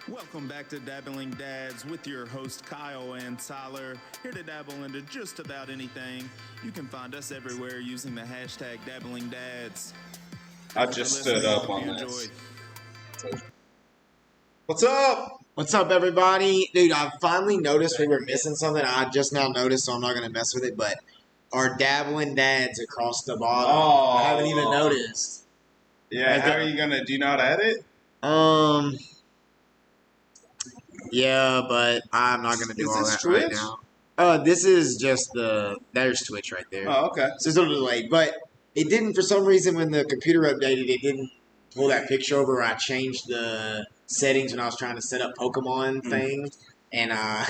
Welcome back to Dabbling Dads with your host Kyle and Tyler, here to dabble into just about anything. You can find us everywhere using the hashtag DabblingDads. I just stood up on this. What's up? What's up, everybody? Dude, I finally noticed we were missing something. I just now noticed, so I'm not going to mess with it, but our Dabbling Dads across the bottom. Oh. I haven't even noticed. Yeah, how are you going to, do you know how to edit? Yeah, but I'm not going to do Is all this that Twitch? right now. This is just there's Twitch right there. Oh, okay. So it's a little delayed, but it didn't, for some reason, when the computer updated, it didn't pull that picture over where I changed the settings when I was trying to set up Pokemon thing, and of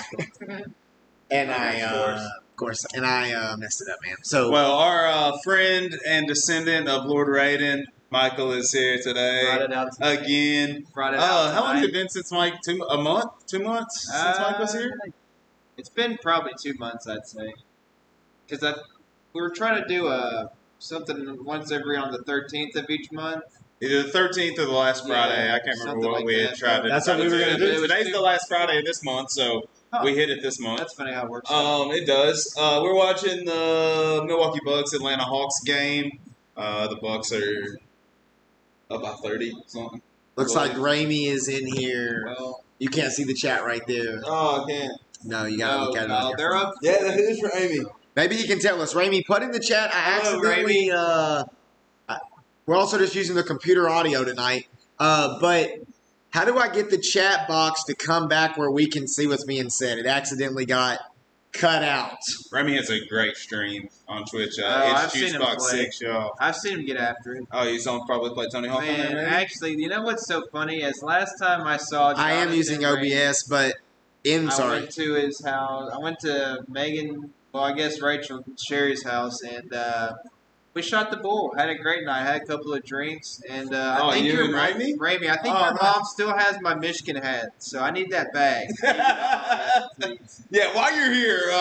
course, messed it up, man. So, Well, our friend and descendant of Lord Raiden, Michael, is here today. Brought it out again. Brought it out how long has it been since Mike? 2 months since Mike was here? It's been probably 2 months, I'd say. Because we were trying to do something once every on the 13th of each month. Either the 13th or the last Friday. Yeah, I can't remember something what like we had that. tried to That's what we were going to do. Today's the last Friday of this month, so we hit it this month. That's funny how it works. It does. We're watching the Milwaukee Bucks Atlanta Hawks game. The Bucks are up by 30 something. looks like Raimi is in here. Well, You can't see the chat right there. Oh, I can't. No, you got to look at it. on your they're phone. up. Yeah, that is Raimi. Maybe you can tell us. Raimi, put in the chat. I Hello, accidentally. We're also just using the computer audio tonight. But how do I get the chat box to come back where we can see what's being said? It accidentally got cut out. Raimi has a great stream on Twitch. I've it's seen him Juicebox play. 6, y'all. I've seen him get after it. Oh, you saw him probably play Tony Hawk on there, Man, maybe? actually, you know what's so funny? As last time I saw, I am using OBS, but I sorry. went to his house. I went to Megan, well, I guess Rachel Sherry's house, and we shot the bull. Had a great night. Had a couple of drinks, and I think you and Raimi. I think your mom still has my Michigan hat, so I need that bag. Yeah, while you're here,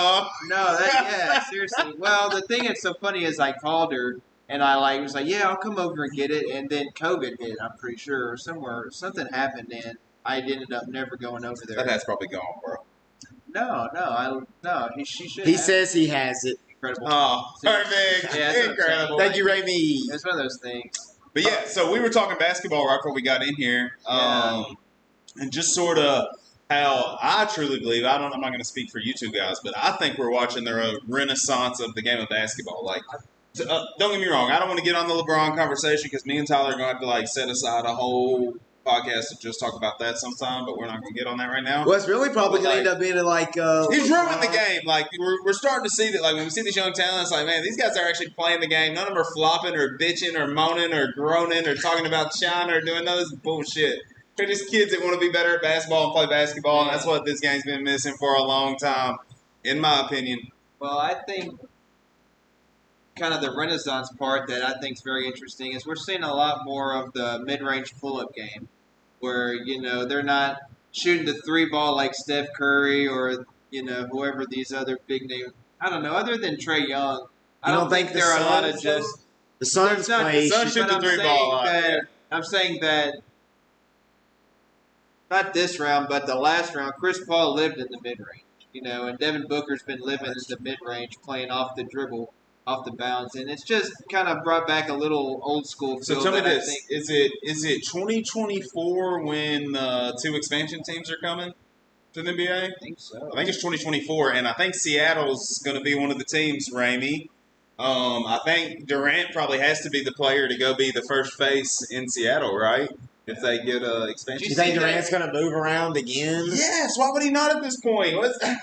Seriously. Well, the thing that's so funny is I called her and I was like, yeah, I'll come over and get it, and then COVID hit. I'm pretty sure, or something happened, and I ended up never going over there. that hat's probably gone, bro. She should. He says he has it. Incredible. Oh, perfect. Yeah, that's Incredible. Thank you, Raimi. It's one of those things. But yeah, so we were talking basketball right before we got in here. And just sort of how I truly believe, I'm not going to speak for you two guys, but I think we're watching the renaissance of the game of basketball. Like, don't get me wrong, I don't want to get on the LeBron conversation because me and Tyler are going to have to like set aside a whole podcast to just talk about that sometime, but we're not going to get on that right now. Well, it's really probably going to end up being like... he's ruining the game. Like, we're starting to see that, like, when we see these young talents, like, man, these guys are actually playing the game. None of them are flopping or bitching or moaning or groaning or talking about China or doing those bullshit. They're just kids that want to be better at basketball and play basketball, and that's what this game's been missing for a long time, in my opinion. Well, I think kind of the renaissance part that I think is very interesting is we're seeing a lot more of the mid-range pull-up game where, they're not shooting the three ball like Steph Curry or, whoever these other big names. I don't know. Other than Trae Young, I don't think there are a lot of just... The Suns play... The Suns shoot the three ball a lot. I'm saying that not this round, but the last round, Chris Paul lived in the mid-range, and Devin Booker's been living in the mid-range, playing off the dribble, off the bounce, and it's just kind of brought back a little old school feel. So tell me this: is it 2024 when the two expansion teams are coming to the NBA? I think so. I think it's 2024, and I think Seattle's going to be one of the teams. Raimi. I think Durant probably has to be the player to go be the first face in Seattle, right? If they get expansion. You think Durant's going to move around again? Yes. Why would he not at this point? I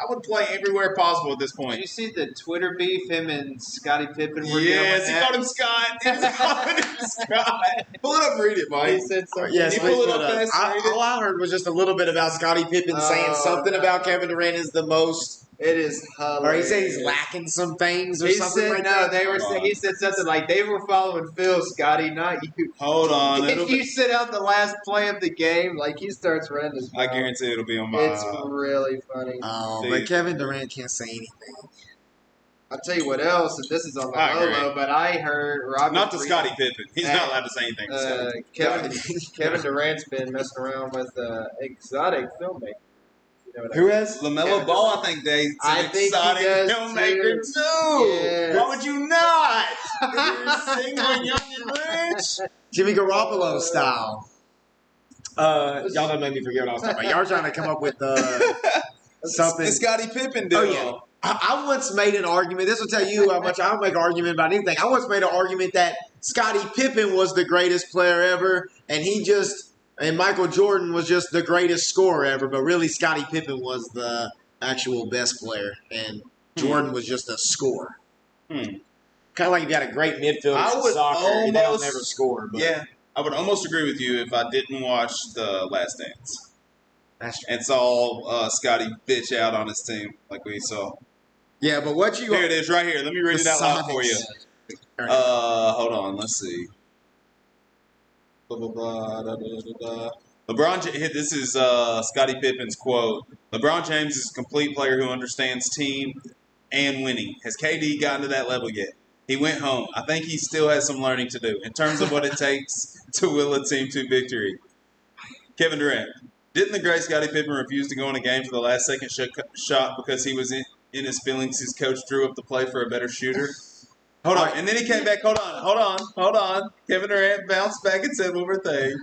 would play everywhere possible at this point. Did you see the Twitter beef him and Scottie Pippen were Yes, he called him Scott. He was calling him Scott. Pull it up and read it, Mike. He said something. Yes, Can you pull it up fast and read it? All I heard was just a little bit about Scottie Pippen saying something about Kevin Durant is the most... It is hilarious. Or he said he's lacking some things or He something said like no. that. They were. He said something like they were following Phil, Scotty, not you. Hold on. If you sit out the last play of the game, like he starts running his mouth. I guarantee it'll be on my... It's really funny. Oh, Dude. but Kevin Durant can't say anything. I'll tell you what else, and this is on the I agree. low, but I heard Robert Not to Reed- Scottie Pippen. He's not allowed to say anything to Scottie Pippen. Kevin Durant's been messing around with exotic filmmaker. You know what Who I mean? has? LaMelo Kevin Ball, Durant. I think they I an think he exotic does filmmaker too. too. Yes. Why would you not? You're single and young and rich. Jimmy Garoppolo style. Y'all done made me forget what I was talking about. Y'all trying to come up with something. The Scottie Pippen deal. Oh, yeah. I once made an argument. This will tell you how much I don't make an argument about anything. I once made an argument that Scottie Pippen was the greatest player ever, and Michael Jordan was just the greatest scorer ever. But really, Scottie Pippen was the actual best player, and Jordan was just a scorer. Kind of like you got a great midfielder I in would soccer, and they'll almost- never score. But Yeah, I would almost agree with you if I didn't watch The Last Dance that's true. and saw Scottie bitch out on his team like we saw. Yeah, but what you Here it is, right here. Let me read it out loud for you. Hold on. Let's see. Blah, blah, blah, da, da, da, da. This is Scottie Pippen's quote. LeBron James is a complete player who understands team and winning. Has KD gotten to that level yet? He went home. I think he still has some learning to do in terms of what it takes to will a team to victory. Kevin Durant. Didn't the great Scottie Pippen refuse to go in a game for the last second shot because he was in his feelings his coach drew up the play for a better shooter? Hold on. And then he came back. Hold on. Kevin Durant bounced back and said one more thing.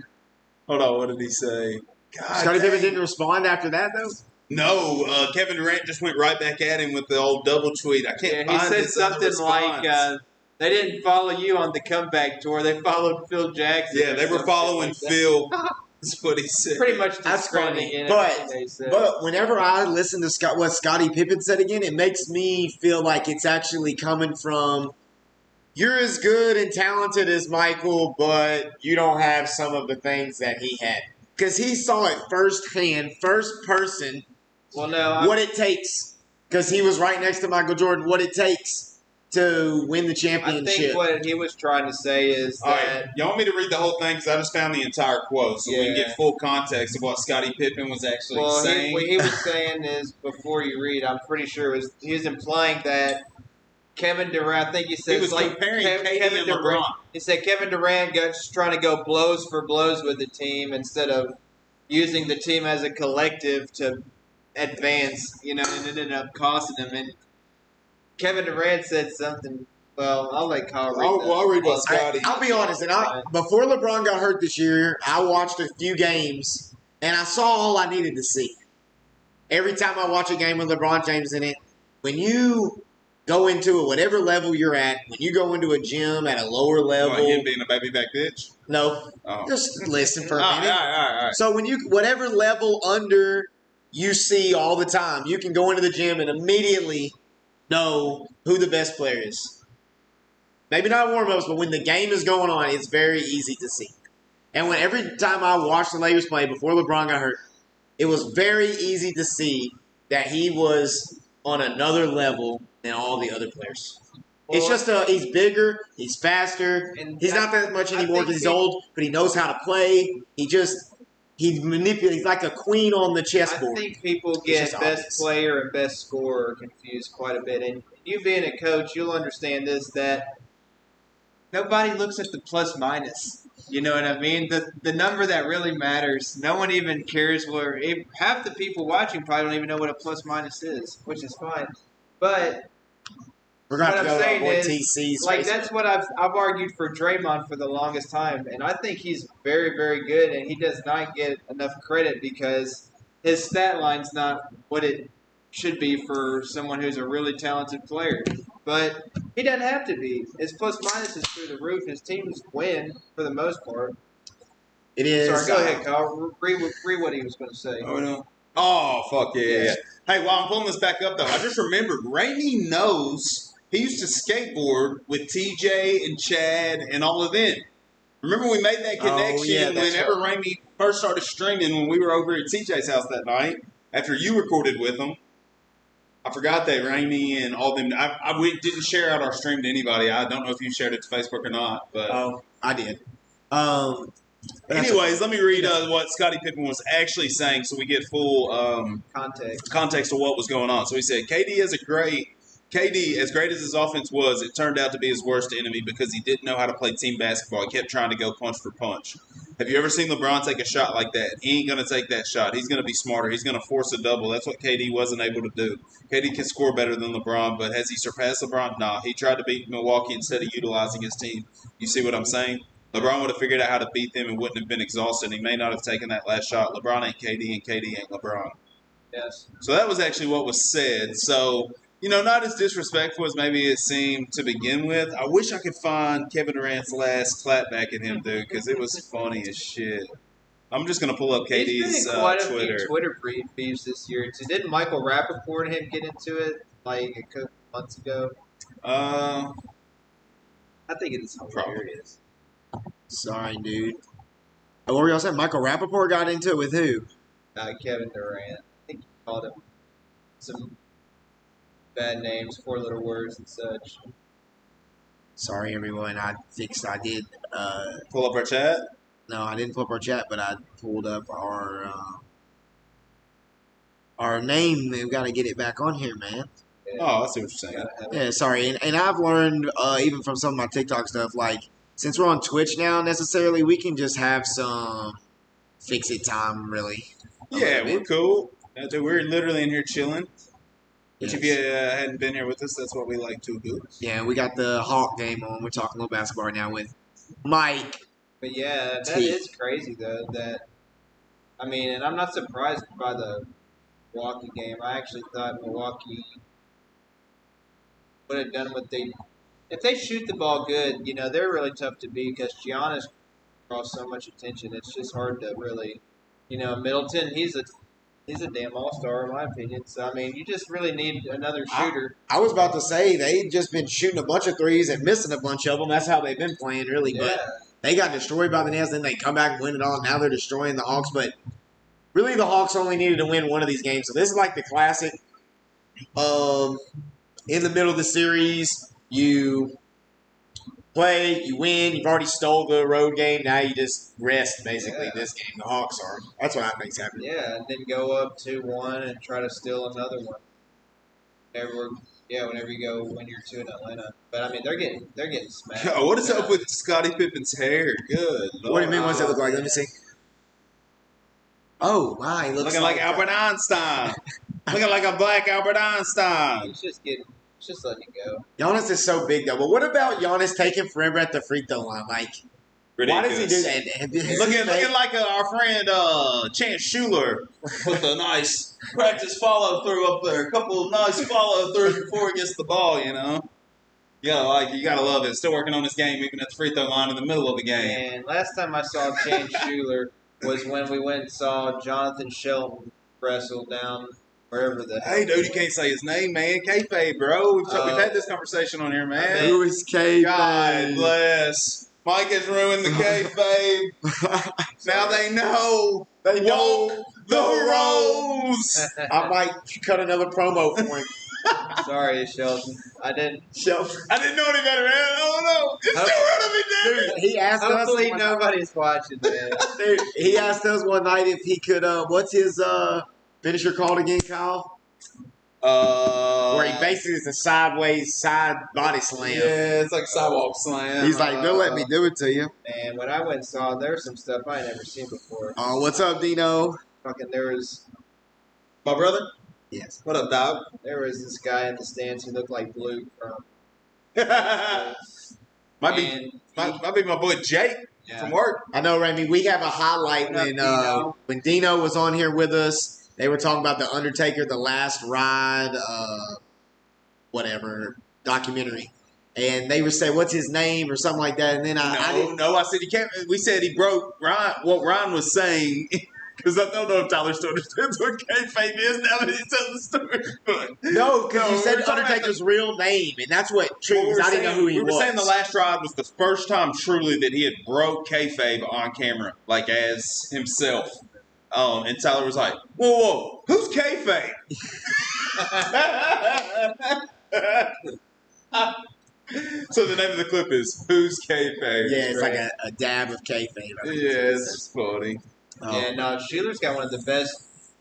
Hold on. What did he say? God, Scottie Pippen didn't respond after that, though? No. Kevin Durant just went right back at him with the old double tweet. I can't He find said this other something like, response. they didn't follow you on the comeback tour. They followed Phil Jackson. Yeah, or they were something following like that. Phil. That's what he said. Pretty much That's discrediting funny. everything they said. But whenever I listen to what Scottie Pippen said again, it makes me feel like it's actually coming from, you're as good and talented as Michael, but you don't have some of the things that he had. Because he saw it firsthand, first person, well, no, what it takes. Because he was right next to Michael Jordan, what it takes to win the I championship. think what he was trying to say is All that right, y'all want me to read the whole thing? Because I just found the entire quote, so we can Yeah. get full context of what Scottie Pippen was actually well, saying. what he was saying is before you read, I'm pretty sure he was implying that Kevin Durant. I think he said He was comparing KD and Durant. LeBron. He said Kevin Durant just trying to go blows for blows with the team instead of using the team as a collective to advance. And it ended up costing him. And Kevin Durant said something. Well, I'll let Kyle read. I'll read what Scottie. I'll be honest, before LeBron got hurt this year, I watched a few games, and I saw all I needed to see. Every time I watch a game with LeBron James in it, when you go into it, whatever level you're at, when you go into a gym at a lower level, Him being a baby back bitch? no, Oh. just listen for a All minute. right. So when whatever level under you see all the time, you can go into the gym and immediately know who the best player is. Maybe not warm-ups, but when the game is going on, it's very easy to see. And every time I watched the Lakers play before LeBron got hurt, it was very easy to see that he was on another level than all the other players. It's just he's bigger, he's faster, And he's not that much I anymore think because he's old, but he knows how to play. He manipulates. He's like a queen on the I chessboard. think people It's get just best obvious. player and best scorer confused quite a bit. And you being a coach, you'll understand this, that nobody looks at the plus minus. You know what I mean? The number that really matters, no one even cares where half the people watching probably don't even know what a plus minus is, which is fine. But We're going to what have I'm to go saying on is, TC's. like, Facebook. that's what I've argued for Draymond for the longest time, and I think he's very, very good, and he does not get enough credit because his stat line's not what it should be for someone who's a really talented player. But he doesn't have to be. His plus minus is through the roof. His teams win for the most part. It is. Sorry, go ahead, Kyle. Read what he was going to say. Oh, no. Oh, fuck yeah. Hey, while I'm pulling this back up, though, I just remembered Rainey knows he used to skateboard with TJ and Chad and all of them. Remember we made that connection yeah, that's whenever Rainey first started streaming when we were over at TJ's house that night after you recorded with him. I forgot that Rainey and all them. We didn't share out our stream to anybody. I don't know if you shared it to Facebook or not, but I did. anyways, let me read what Scottie Pippen was actually saying so we get full Context. context of what was going on. So he said, KD has a great KD, as great as his offense was, it turned out to be his worst enemy because he didn't know how to play team basketball. He kept trying to go punch for punch. Have you ever seen LeBron take a shot like that? He ain't going to take that shot. He's going to be smarter. He's going to force a double. That's what KD wasn't able to do. KD can score better than LeBron, but has he surpassed LeBron? Nah. He tried to beat Milwaukee instead of utilizing his team. You see what I'm saying? LeBron would have figured out how to beat them and wouldn't have been exhausted. He may not have taken that last shot. LeBron ain't KD, and KD ain't LeBron. Yes. So that was actually what was said. So, not as disrespectful as maybe it seemed to begin with. I wish I could find Kevin Durant's last clap back at him, dude, because it was funny as shit. I'm just going to pull up He's KD's been in quite a Twitter. few Twitter beefs this year. So didn't Michael Rappaport and him get into it like a couple months ago? Uh, I think it's hilarious. Sorry, dude. Oh, what were y'all saying? Michael Rappaport got into it with who? Kevin Durant. I think he called him some bad names, 4 little words and such. Sorry, everyone. I did. pull up our chat. No, I didn't pull up our chat, but I pulled up our name. We've got to get it back on here, man. Yeah. Oh, I see what you're saying. Yeah, sorry. And I've learned, even from some of my TikTok stuff, like, since we're on Twitch now, necessarily, we can just have some fix-it time, really. Yeah, we're cool. Dude, we're literally in here chilling. Which, if you Yes. hadn't been here with us, that's what we like to do. Yeah, we got the Hawk game on. We're talking a little basketball right now with Mike. But yeah, that T. is crazy though. And I'm not surprised by the Milwaukee game. I actually thought Milwaukee would have done what they. If they shoot the ball good, they're really tough to beat because Giannis draws so much attention. It's just hard to really, Middleton. He's a damn all-star in my opinion. So you just really need another shooter. I was about to say, they've just been shooting a bunch of threes and missing a bunch of them. That's how they've been playing, really. Yeah. But they got destroyed by the Nets, then they come back and win it all. Now they're destroying the Hawks. But really, the Hawks only needed to win one of these games. So this is like the classic. In the middle of the series, you play, you win. You've already stole the road game. Now you just rest, basically, Yeah. this game. The Hawks are. That's what I think's happening. Yeah, and then go up 2-1 and try to steal another one. Whenever you go when you're 2 in Atlanta. But they're getting smashed. What is up with Scottie Pippen's hair? Good Lord. What do you mean? What's it look like? Let me see. Oh, wow. He looks Looking like Albert Einstein. Looking like a black Albert Einstein. He's just letting it go. Giannis is so big, though. But what about Giannis taking forever at the free throw line? Like, why does he do that? And Looking like our friend Chance Schuler with a nice practice follow through up there. A couple of nice follow throughs before he gets the ball, you gotta love it. Still working on his game, even at the free throw line in the middle of the game. And last time I saw Chance Schuler was when we went and saw Jonathan Shelton wrestle down wherever the hell. Hey, dude, you can't say his name, man. Kayfabe, bro. We've had this conversation on here, man. Who is K? God bless. Mike has ruined the kayfabe. Now they know. They know Walk the rose. I might cut another promo for him. Sorry, Shelton. I didn't. I didn't know any better, man. I don't know. It's still running me, Dude, he asked Hopefully us. nobody's watching, man. Dude, he asked us one night if he could. What's his finisher called again, Kyle? Where he basically is a sideways side body slam. Yeah, it's like sidewalk slam. He's like, they'll let me do it to you. And when I went and saw, there was some stuff I had never seen before. Oh, what's up, Dino? There was my brother. Yes. What up, dog? There was this guy in the stands who looked like Blue from. might be my boy Jake from work. I know, Remy. We have a highlight when Dino was on here with us. They were talking about the Undertaker, the Last Ride, whatever documentary, and they were saying, "What's his name?" or something like that. And then I said he can't. We said he broke Ryan. What Ryan was saying. Because I don't know if Tyler still understands what kayfabe is now that he tells the story. But no, because you said Undertaker's real name, and that's what triggered. I didn't know who he was. We were saying the Last Ride was the first time truly that he had broke kayfabe on camera, like as himself. And Tyler was like, "Whoa, who's kayfabe?" So the name of the clip is "Who's kayfabe?" Yeah, it's like a dab of kayfabe. Yeah, it's funny. Yeah, no, Schuler's got one of the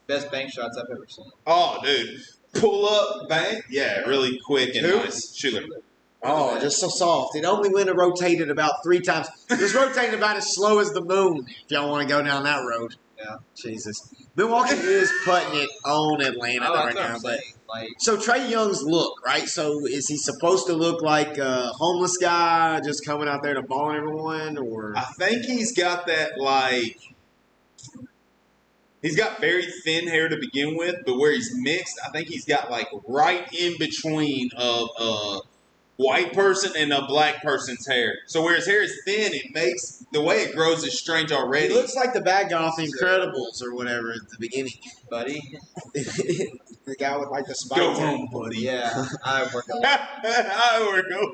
best bank shots I've ever seen. Oh, dude. pull up, bang. Yeah, really quick and Who? nice. Schuler. Oh, just so soft. It only went and rotated about 3 times. Just rotated about as slow as the moon, if y'all want to go down that road. Yeah. Jesus. Milwaukee is putting it on Atlanta Oh, right that's what now. I'm But saying. Like, so Trey Young's look, right? So is he supposed to look like a homeless guy just coming out there to ball everyone? Or I think he's got that, like, he's got very thin hair to begin with, but where he's mixed, I think he's got, like, right in between of a white person and a black person's hair. So where his hair is thin, it makes, the way it grows is strange he already. looks like the bad guy off Incredibles or whatever at the beginning. buddy. The guy with like the spike. Go home, buddy. Yeah, I work a lot. I work alone.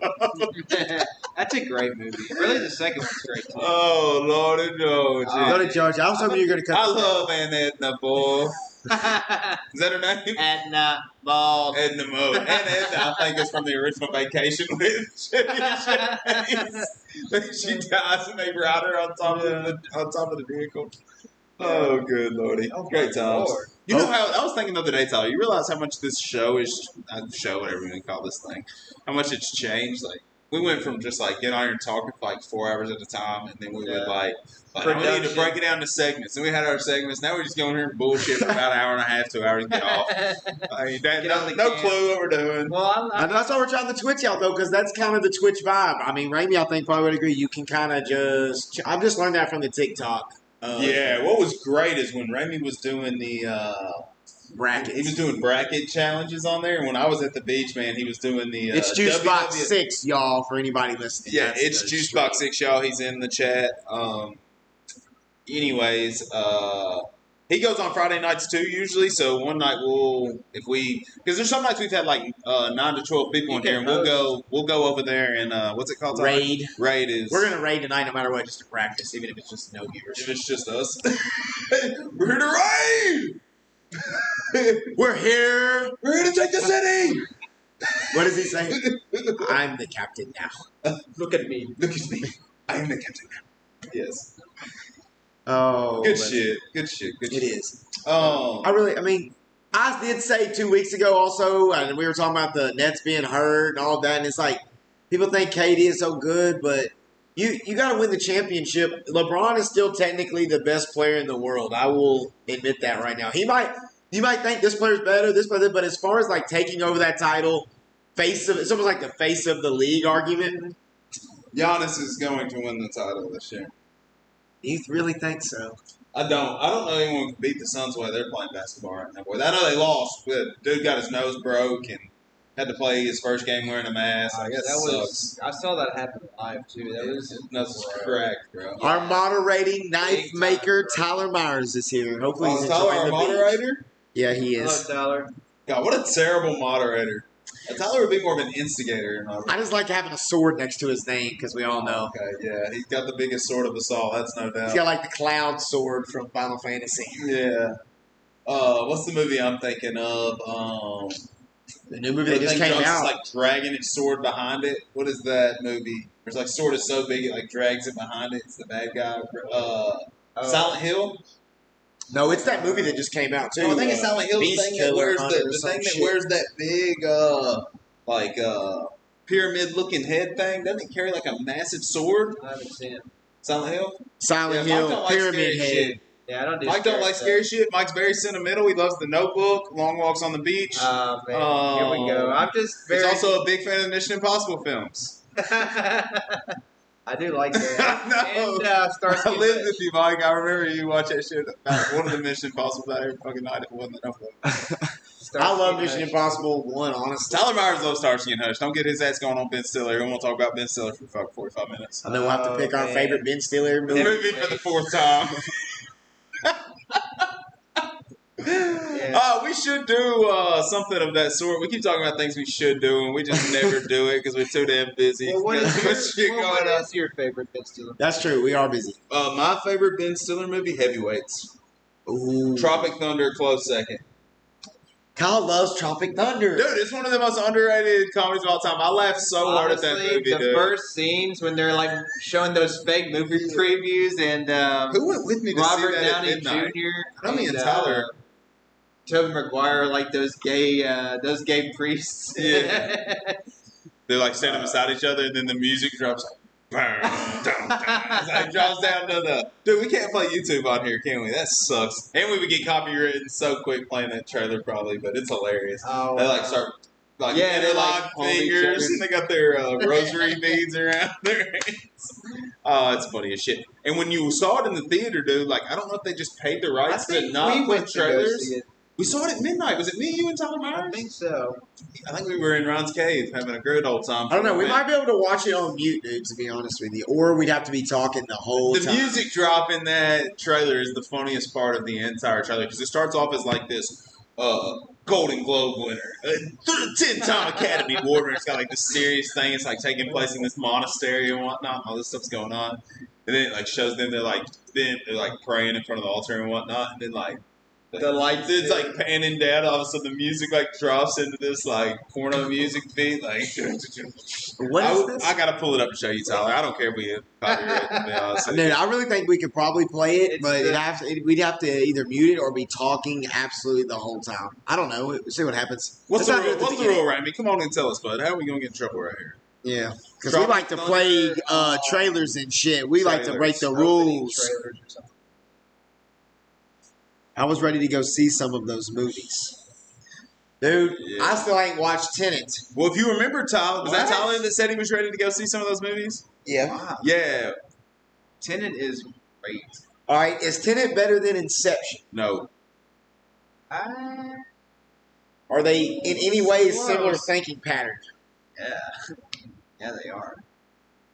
That's a great movie. Really, the second one's great too. Oh, Lord, no. Go to George. I was hoping you were going to cut I this love Aunt Edna, boy. Is that her name? Edna Ball. Edna Mode. Aunt Edna, I think, is from the original Vacation with Chevy Chase. She dies and they ride her on top of the vehicle. Oh, good lordy. Great times. Lord. You know how I was thinking the other day, Tyler, you realize how much this show is, whatever you want to call this thing, how much it's changed? Like, we went from just like getting on here and talking for like 4 hours at a time, and then we would like we need to break it down to segments. And we had our segments. Now we're just going here and bullshit for about an hour and a half, 2 hours, and get off. I mean, no clue what we're doing. Well, And that's why we're trying to Twitch out though, because that's kind of the Twitch vibe. I mean, Ramey, I think probably would agree. You can kind of just. I've just learned that from the TikTok. Yeah, what was great is when Ramey was doing the brackets. He was doing bracket challenges on there, and when I was at the beach, man, he was doing the It's Juicebox 6, y'all, for anybody listening. Yeah, it's Juicebox 6, y'all. He's in the chat. Anyways, he goes on Friday nights too, usually. So one night because there's some nights we've had like 9 to 12 people in here, and we'll go over there and what's it called? Raid. Raid is. We're gonna raid tonight, no matter what, just to practice, even if it's just no viewers. If it's just us, we're here to raid. We're here. We're here to take the city. What does he say? I'm the captain now. look at me. Look at me. I am the captain now. Yes. Oh, Good shit. Good shit. It is. I I did say 2 weeks ago also, and we were talking about the Nets being hurt and all that, and it's like, people think KD is so good, but you got to win the championship. LeBron is still technically the best player in the world. I will admit that right now. You might think this player's better, this player, but as far as like taking over that title, it's almost like the face of the league argument. Giannis is going to win the title this year. You really think so? I don't know anyone can beat the Suns while they're playing basketball right now. Boy, I know they lost, but dude got his nose broke and had to play his first game wearing a mask. I guess I saw that happen live too. That was his nose was cracked, bro. Our moderating knife maker Tyler Myers is here. Hopefully he's Tyler, enjoying our the moderator. beat. Yeah, he is. Hello, Tyler. God, what a terrible moderator. Tyler would be more of an instigator. I just like having a sword next to his name because we all know. Okay, yeah, he's got the biggest sword of us all. That's no doubt. He's got like the cloud sword from Final Fantasy. Yeah. What's the movie I'm thinking of? The new movie that just came out. Like dragging its sword behind it. What is that movie? It's like sword is so big it like drags it behind it. It's the bad guy. Silent Hill. No, it's that movie that just came out too. No, I think it's Silent Hill. The Beast thing that Killer wears Hunter or the some thing that shit. wears that big pyramid looking head thing. Doesn't it carry like a massive sword? I haven't seen it. Silent Hill. Silent Yeah, Mike Hill don't like Pyramid scary Head. shit. Yeah, I don't do Mike don't like scary shit. Mike's very sentimental. He loves The Notebook, Long Walks on the Beach. Oh, man. Here we go. I'm just very... He's also a big fan of the Mission Impossible films. I do like that. No. And Starsky I lived with you, Mike. I remember you watch that shit about one of the Mission Impossible every fucking night if it wasn't The Notebook. I love Mission Impossible 1, honestly. Tyler Myers loves Starsky and Hutch. Don't get his ass going on Ben Stiller. We won't talk about Ben Stiller for 45 minutes. And then we'll have to pick our favorite Ben Stiller movie. Movie for the 4th time. Yeah. We should do something of that sort. We keep talking about things we should do, and we just never do it because we're too damn busy. Well, what Got too much is shit your, going what on. is your favorite Ben Stiller? That's true. We are busy. My favorite Ben Stiller movie, Heavyweights. Ooh. Tropic Thunder, close second. Kyle loves Tropic Thunder. Dude, it's one of the most underrated comedies of all time. I laughed so hard at that Honestly, movie, the dude. first scenes when they're like showing those fake movie previews and Who went with me to Robert see that Downey at midnight? Jr. I mean, and, Tyler. Tobey Maguire like those gay priests. Yeah. They're like standing beside each other, and then the music drops like, burn, dun, dun. It's like it drops down to the. Dude, we can't play YouTube on here, can we? That sucks. And we would get copywritten so quick playing that trailer, probably, but it's hilarious. Oh, They like start. Like they interlock like hold each fingers, other. and they got their rosary beads around their hands. Oh, it's funny as shit. And when you saw it in the theater, dude, like I don't know if they just paid the rights to not put trailers. We saw it at midnight. Was it me, you, and Tyler Myers? I think so. I think we were in Ron's cave having a good old time. I don't know. We might be able to watch it on mute, dude, to be honest with you. Or we'd have to be talking the whole The time. music drop in that trailer is the funniest part of the entire trailer because it starts off as like this Golden Globe winner, 10-time Academy Award winner. It's got like this serious thing. It's like taking place in this monastery and whatnot. All this stuff's going on, and then it like shows them they're like praying in front of the altar and whatnot, and then like. The lights. It's like panning down. All of a sudden, the music like drops into this like porno music beat. Like, What is this? I gotta pull it up to show you, Tyler. I don't care if we have copyright. To be honest with you. Dude, I really think we could probably play it, It's but we'd have to either mute it or be talking absolutely the whole time. I don't know. We'll see what happens. What's Let's the not do it rule? at What's the beginning. rule, Ramy? Come on and tell us, bud. How are we gonna get in trouble right here? Yeah, because we like to play trailers and shit. We like to break the rules. Trailers or something. I was ready to go see some of those movies. Dude, Yeah. I still ain't watched Tenet. Well, if you remember, Tyler, was that What? Tyler that said he was ready to go see some of those movies? Yeah. Wow. Yeah. Tenet is great. All right, is Tenet better than Inception? No. Are they in any way Close. similar thinking pattern? Yeah, they are.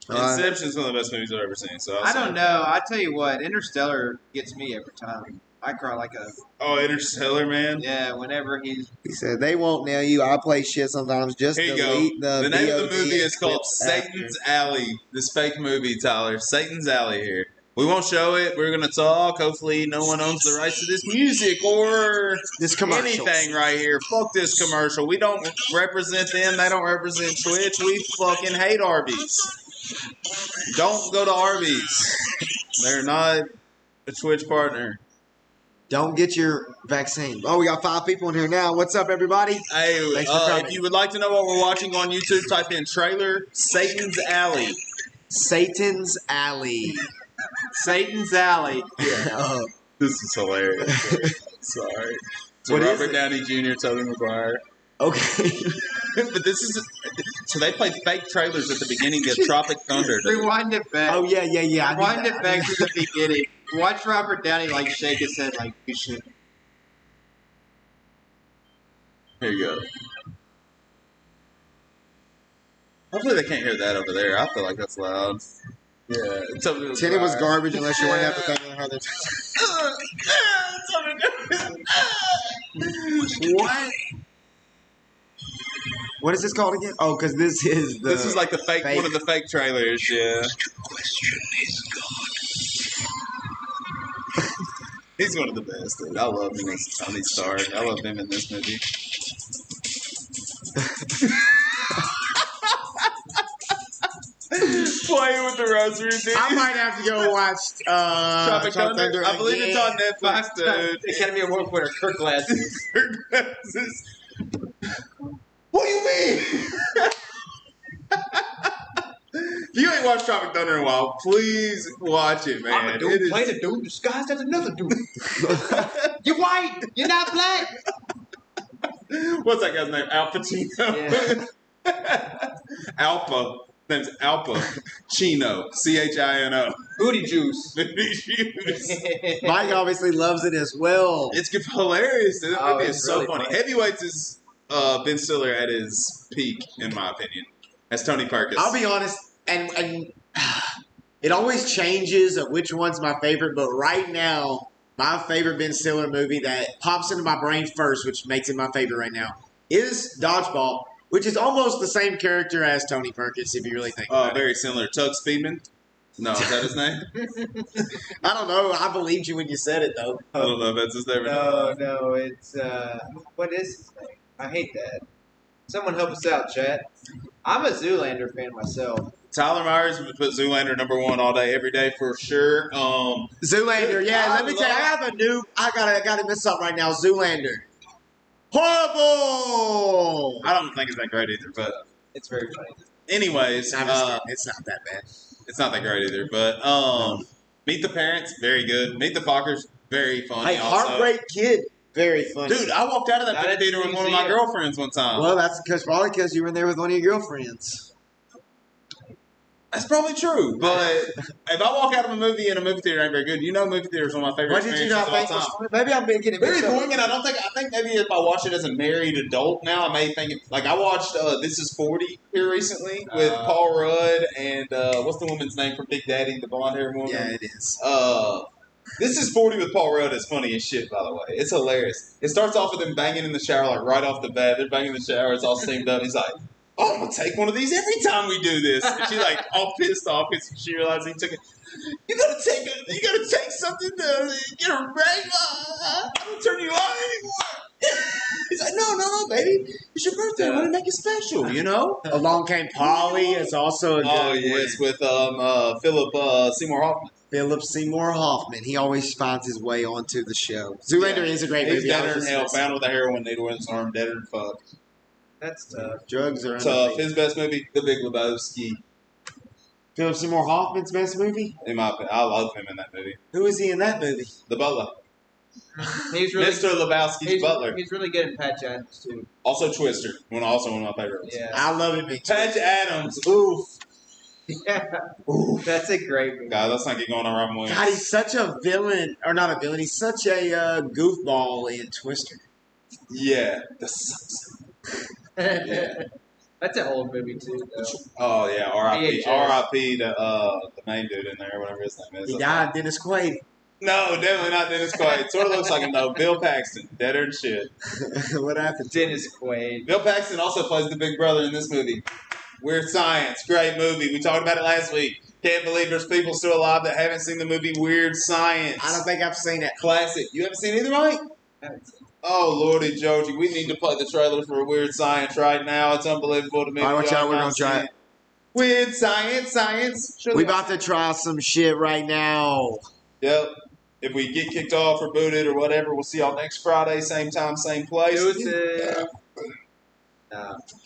Inception's one of the best movies I've ever seen. So I don't know. I tell you what, Interstellar gets me every time. I cry like a Oh, Interstellar, man. whenever he's He said they won't nail you. I play shit sometimes. Just Here you go. delete The name of the VOD movie is called clips after. Satan's Alley. This fake movie, Tyler. Satan's Alley here. We won't show it. We're going to talk. Hopefully no one owns the rights to this music or This commercial. anything right here. Fuck this commercial. We don't represent them. They don't represent Twitch. We fucking hate Arby's. Don't go to Arby's. They're not a Twitch partner. Don't get your vaccine. Oh, we got 5 people in here now. What's up, everybody? Hey, Thanks for coming. if you would like to know what we're watching on YouTube, type in trailer Satan's Alley. Satan's Alley. Satan's Alley. Yeah. This is hilarious. Sorry. So What is Robert it? Downey Jr., Tobey Maguire. Okay. But this is so they played fake trailers at the beginning of Tropic Thunder. Rewind it back. Oh yeah. I knew Rewind that. it back to the beginning. Watch Robert Downey like shake his head like you should. Here you go. Hopefully they can't hear that over there. I feel like that's loud. Yeah. Tobey Tenet was Maguire. garbage unless you want to have to think of her. What? What is this called again? Oh, because this is the. This is like the fake one of the fake trailers, yeah. He's one of the best, dude. I love him as Tony Stark. I love him in this movie. Playing with the rosary, dude. I might have to go watch Tropic Thunder. I believe it's on again. Netflix, dude. Academy Award winner Kirk glasses. What do you mean? If you ain't watched Tropic Thunder in a while, please watch it, man. I'm a dude It is- playing a dude disguised as another dude. You're white. You're not black. What's that guy's name? Al Pacino. Alpha. Name's Alpha Chino. Chino. Booty juice. Mike obviously loves it as well. It's hilarious. Dude. That Oh, movie is it's so really funny. funny. Heavyweights is Ben Stiller at his peak, in my opinion. As Tony Perkins. I'll be honest, and it always changes of which one's my favorite, but right now, my favorite Ben Stiller movie that pops into my brain first, which makes it my favorite right now, is Dodgeball, which is almost the same character as Tony Perkins, if you really think about it. very similar. Tug Speedman? No, is that his name? I don't know. I believed you when you said it, though. I don't know if that's his name or No, not. no, it's what is his name? I hate that. Someone help us out, chat. I'm a Zoolander fan myself. Tyler Myers would put Zoolander #1 all day, every day for sure. Zoolander, yeah. Let me tell you, I gotta miss something right now. Zoolander. Horrible. I don't think it's that great either. But It's very funny. anyways, I'm just kidding. It's not that bad. it's not that great either. But Meet the Parents, very good. Meet the Fockers, very funny. Hey, also. Heartbreak Kid, very funny. Dude, I walked out of that Not movie at theater the with one of my museum. girlfriends one time. Well, that's probably because you were in there with one of your girlfriends. That's probably true, but if I walk out of a movie in a movie theater, ain't very good. You know, movie theater is one of my favorite What did you not think experiences was of all funny? Maybe I'm getting Very mixed up. boring, and I think maybe if I watch it as a married adult now, I may think like I watched This Is 40 here recently with Paul Rudd and what's the woman's name from Big Daddy, the blonde haired woman? Yeah, it is. This Is 40 with Paul Rudd is funny as shit, by the way. It's hilarious. It starts off with them banging in the shower, like right off the bat. They're banging in the shower, it's all steamed up. He's like, oh, I'm gonna take one of these every time we do this. And she's like all pissed off because she realized he took it. You gotta take something to get a ring. I don't turn you on anymore. He's like, no, baby, it's your birthday. I want to make it special, you know. Along Came Polly is also a good Oh yes, with Philip Seymour Hoffman. Philip Seymour Hoffman. He always finds his way onto the show. Zoolander is a great He's movie. I deader was than hell, just- found with a heroin needle in his arm, deader than fuck. That's tough. Drugs are Tough. undefeated. His best movie, The Big Lebowski. Philip Seymour Hoffman's best movie? In my opinion, I love him in that movie. Who is he in that movie? The Butler, He's really Mr. Lebowski's he's, butler. He's really good in Patch Adams too. Also Twister, also one of my favorites. Yeah. I love him in Patch Adams, oof. Yeah. That's a great movie. God, let's not get going on Robin Williams. God, he's such a villain. Or not a villain. He's such a goofball in Twister. Yeah. That's an old movie too, though. Oh yeah, R.I.P. VHS. R.I.P. The main dude in there, whatever his name is. He died, Dennis Quaid. No, definitely not Dennis Quaid. Sort of looks like him though. Bill Paxton, deader than shit. What happened? Dennis Quaid. Bill Paxton also plays the big brother in this movie. Weird Science, great movie. We talked about it last week. Can't believe there's people still alive that haven't seen the movie Weird Science. I don't think I've seen it. Classic. You haven't seen either, Mike? Oh, Lordy Joji, we need to play the trailer for Weird Science right now. It's unbelievable to me. All right, watch Y'all out, we're not gonna try seen it. Weird Science. We about to try some shit right now. Yep. If we get kicked off or booted or whatever, we'll see y'all next Friday, same time, same place.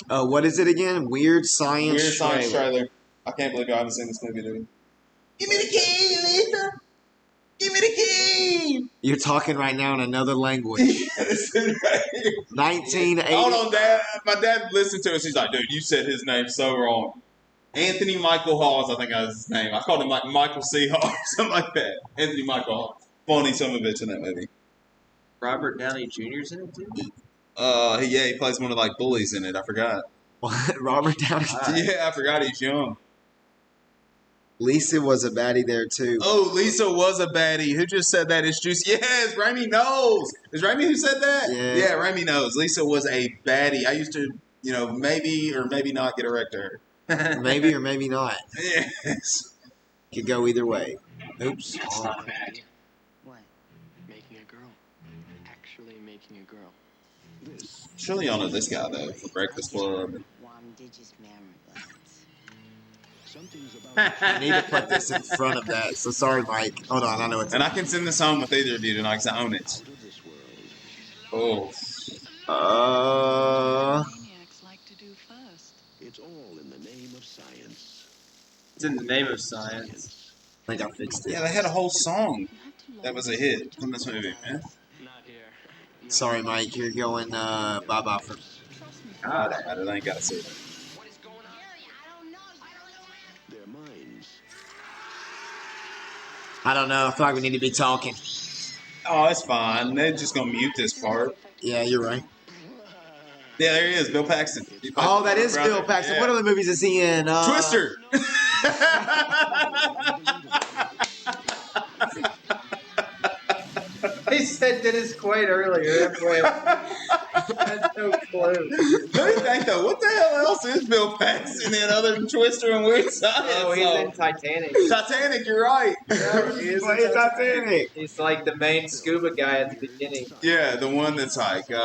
What is it again? Weird Science Weird Science trailer. trailer. I can't believe I haven't seen this movie, dude. Give me the key, Lisa. Give me the key. You're talking right now in another language. This is right here. 1980. Hold on, Dad. My dad listened to us. He's like, dude, you said his name so wrong. Anthony Michael Halls, I think that was his name. I called him like Michael C. Hall or something like that. Anthony Michael Hall. Funny son of a bitch in that movie. Robert Downey Jr.'s in it too. Yeah, he plays one of like bullies in it. I forgot. What? Robert Downey. Yeah, I forgot he's young. Lisa was a baddie there too. Oh, Lisa was a baddie. Who just said that? It's Juicy. Yes, Raimi knows. Is Raimi who said that? Yeah. Raimi knows. Lisa was a baddie. I used to, maybe or maybe not get erect to her. Maybe or maybe not. Yes. Could go either way. Oops. What? Making a girl. Actually making a girl. This. Surely y'all know this guy, though, for Breakfast Club. Something's about I need to put this in front of that. So sorry, Mike. Hold on, I know it's. And I can send this home with either of you tonight because I own it. out of this world. Oh. Maniacs like to do first. It's all in the name of science. It's in the name of science. I think I fixed it. Yeah, they had a whole song You have to learn that was a hit from this movie, man. Not here. Sorry, Mike. You're going bye bye for. Trust me. God, I ain't got to see it. What is going on? Their minds. I don't know. I feel like we need to be talking. Oh, it's fine. They're just going to mute this part. Yeah, you're right. Yeah, there he is, Bill Paxton. Oh, that is Brother. Bill Paxton. Yeah. What other movies is he in? Twister. He said Dennis Quaid earlier. That's no clue. Let me think though. What the hell else is Bill Paxton in other than Twister and Weird Science? Oh, he's in Titanic. Titanic. You're right. Yeah, he is in Playing Titanic. He's like the main scuba guy at the beginning. Yeah, the one that's like. He's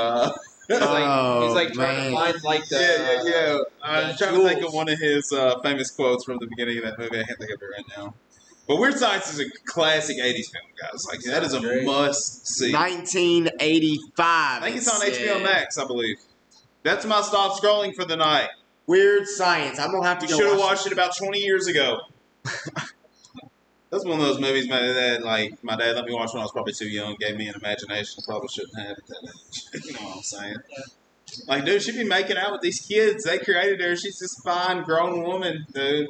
Oh, like trying man. to find like the yeah. I'm the trying to think jewels. of one of his famous quotes from the beginning of that movie. I can't think of it right now. But Weird Science is a classic 80s film, guys. Like, that is a Great. must-see. 1985. I think it's on HBO Max, I believe. That's my stop scrolling for the night. Weird Science. I'm gonna have to You go should have watch watched it about 20 years ago. That's one of those movies that, like, my dad let me watch when I was probably too young, gave me an imagination probably shouldn't have at that age. You know what I'm saying? Like, dude, she'd be making out with these kids. They created her. She's this fine, grown woman, dude.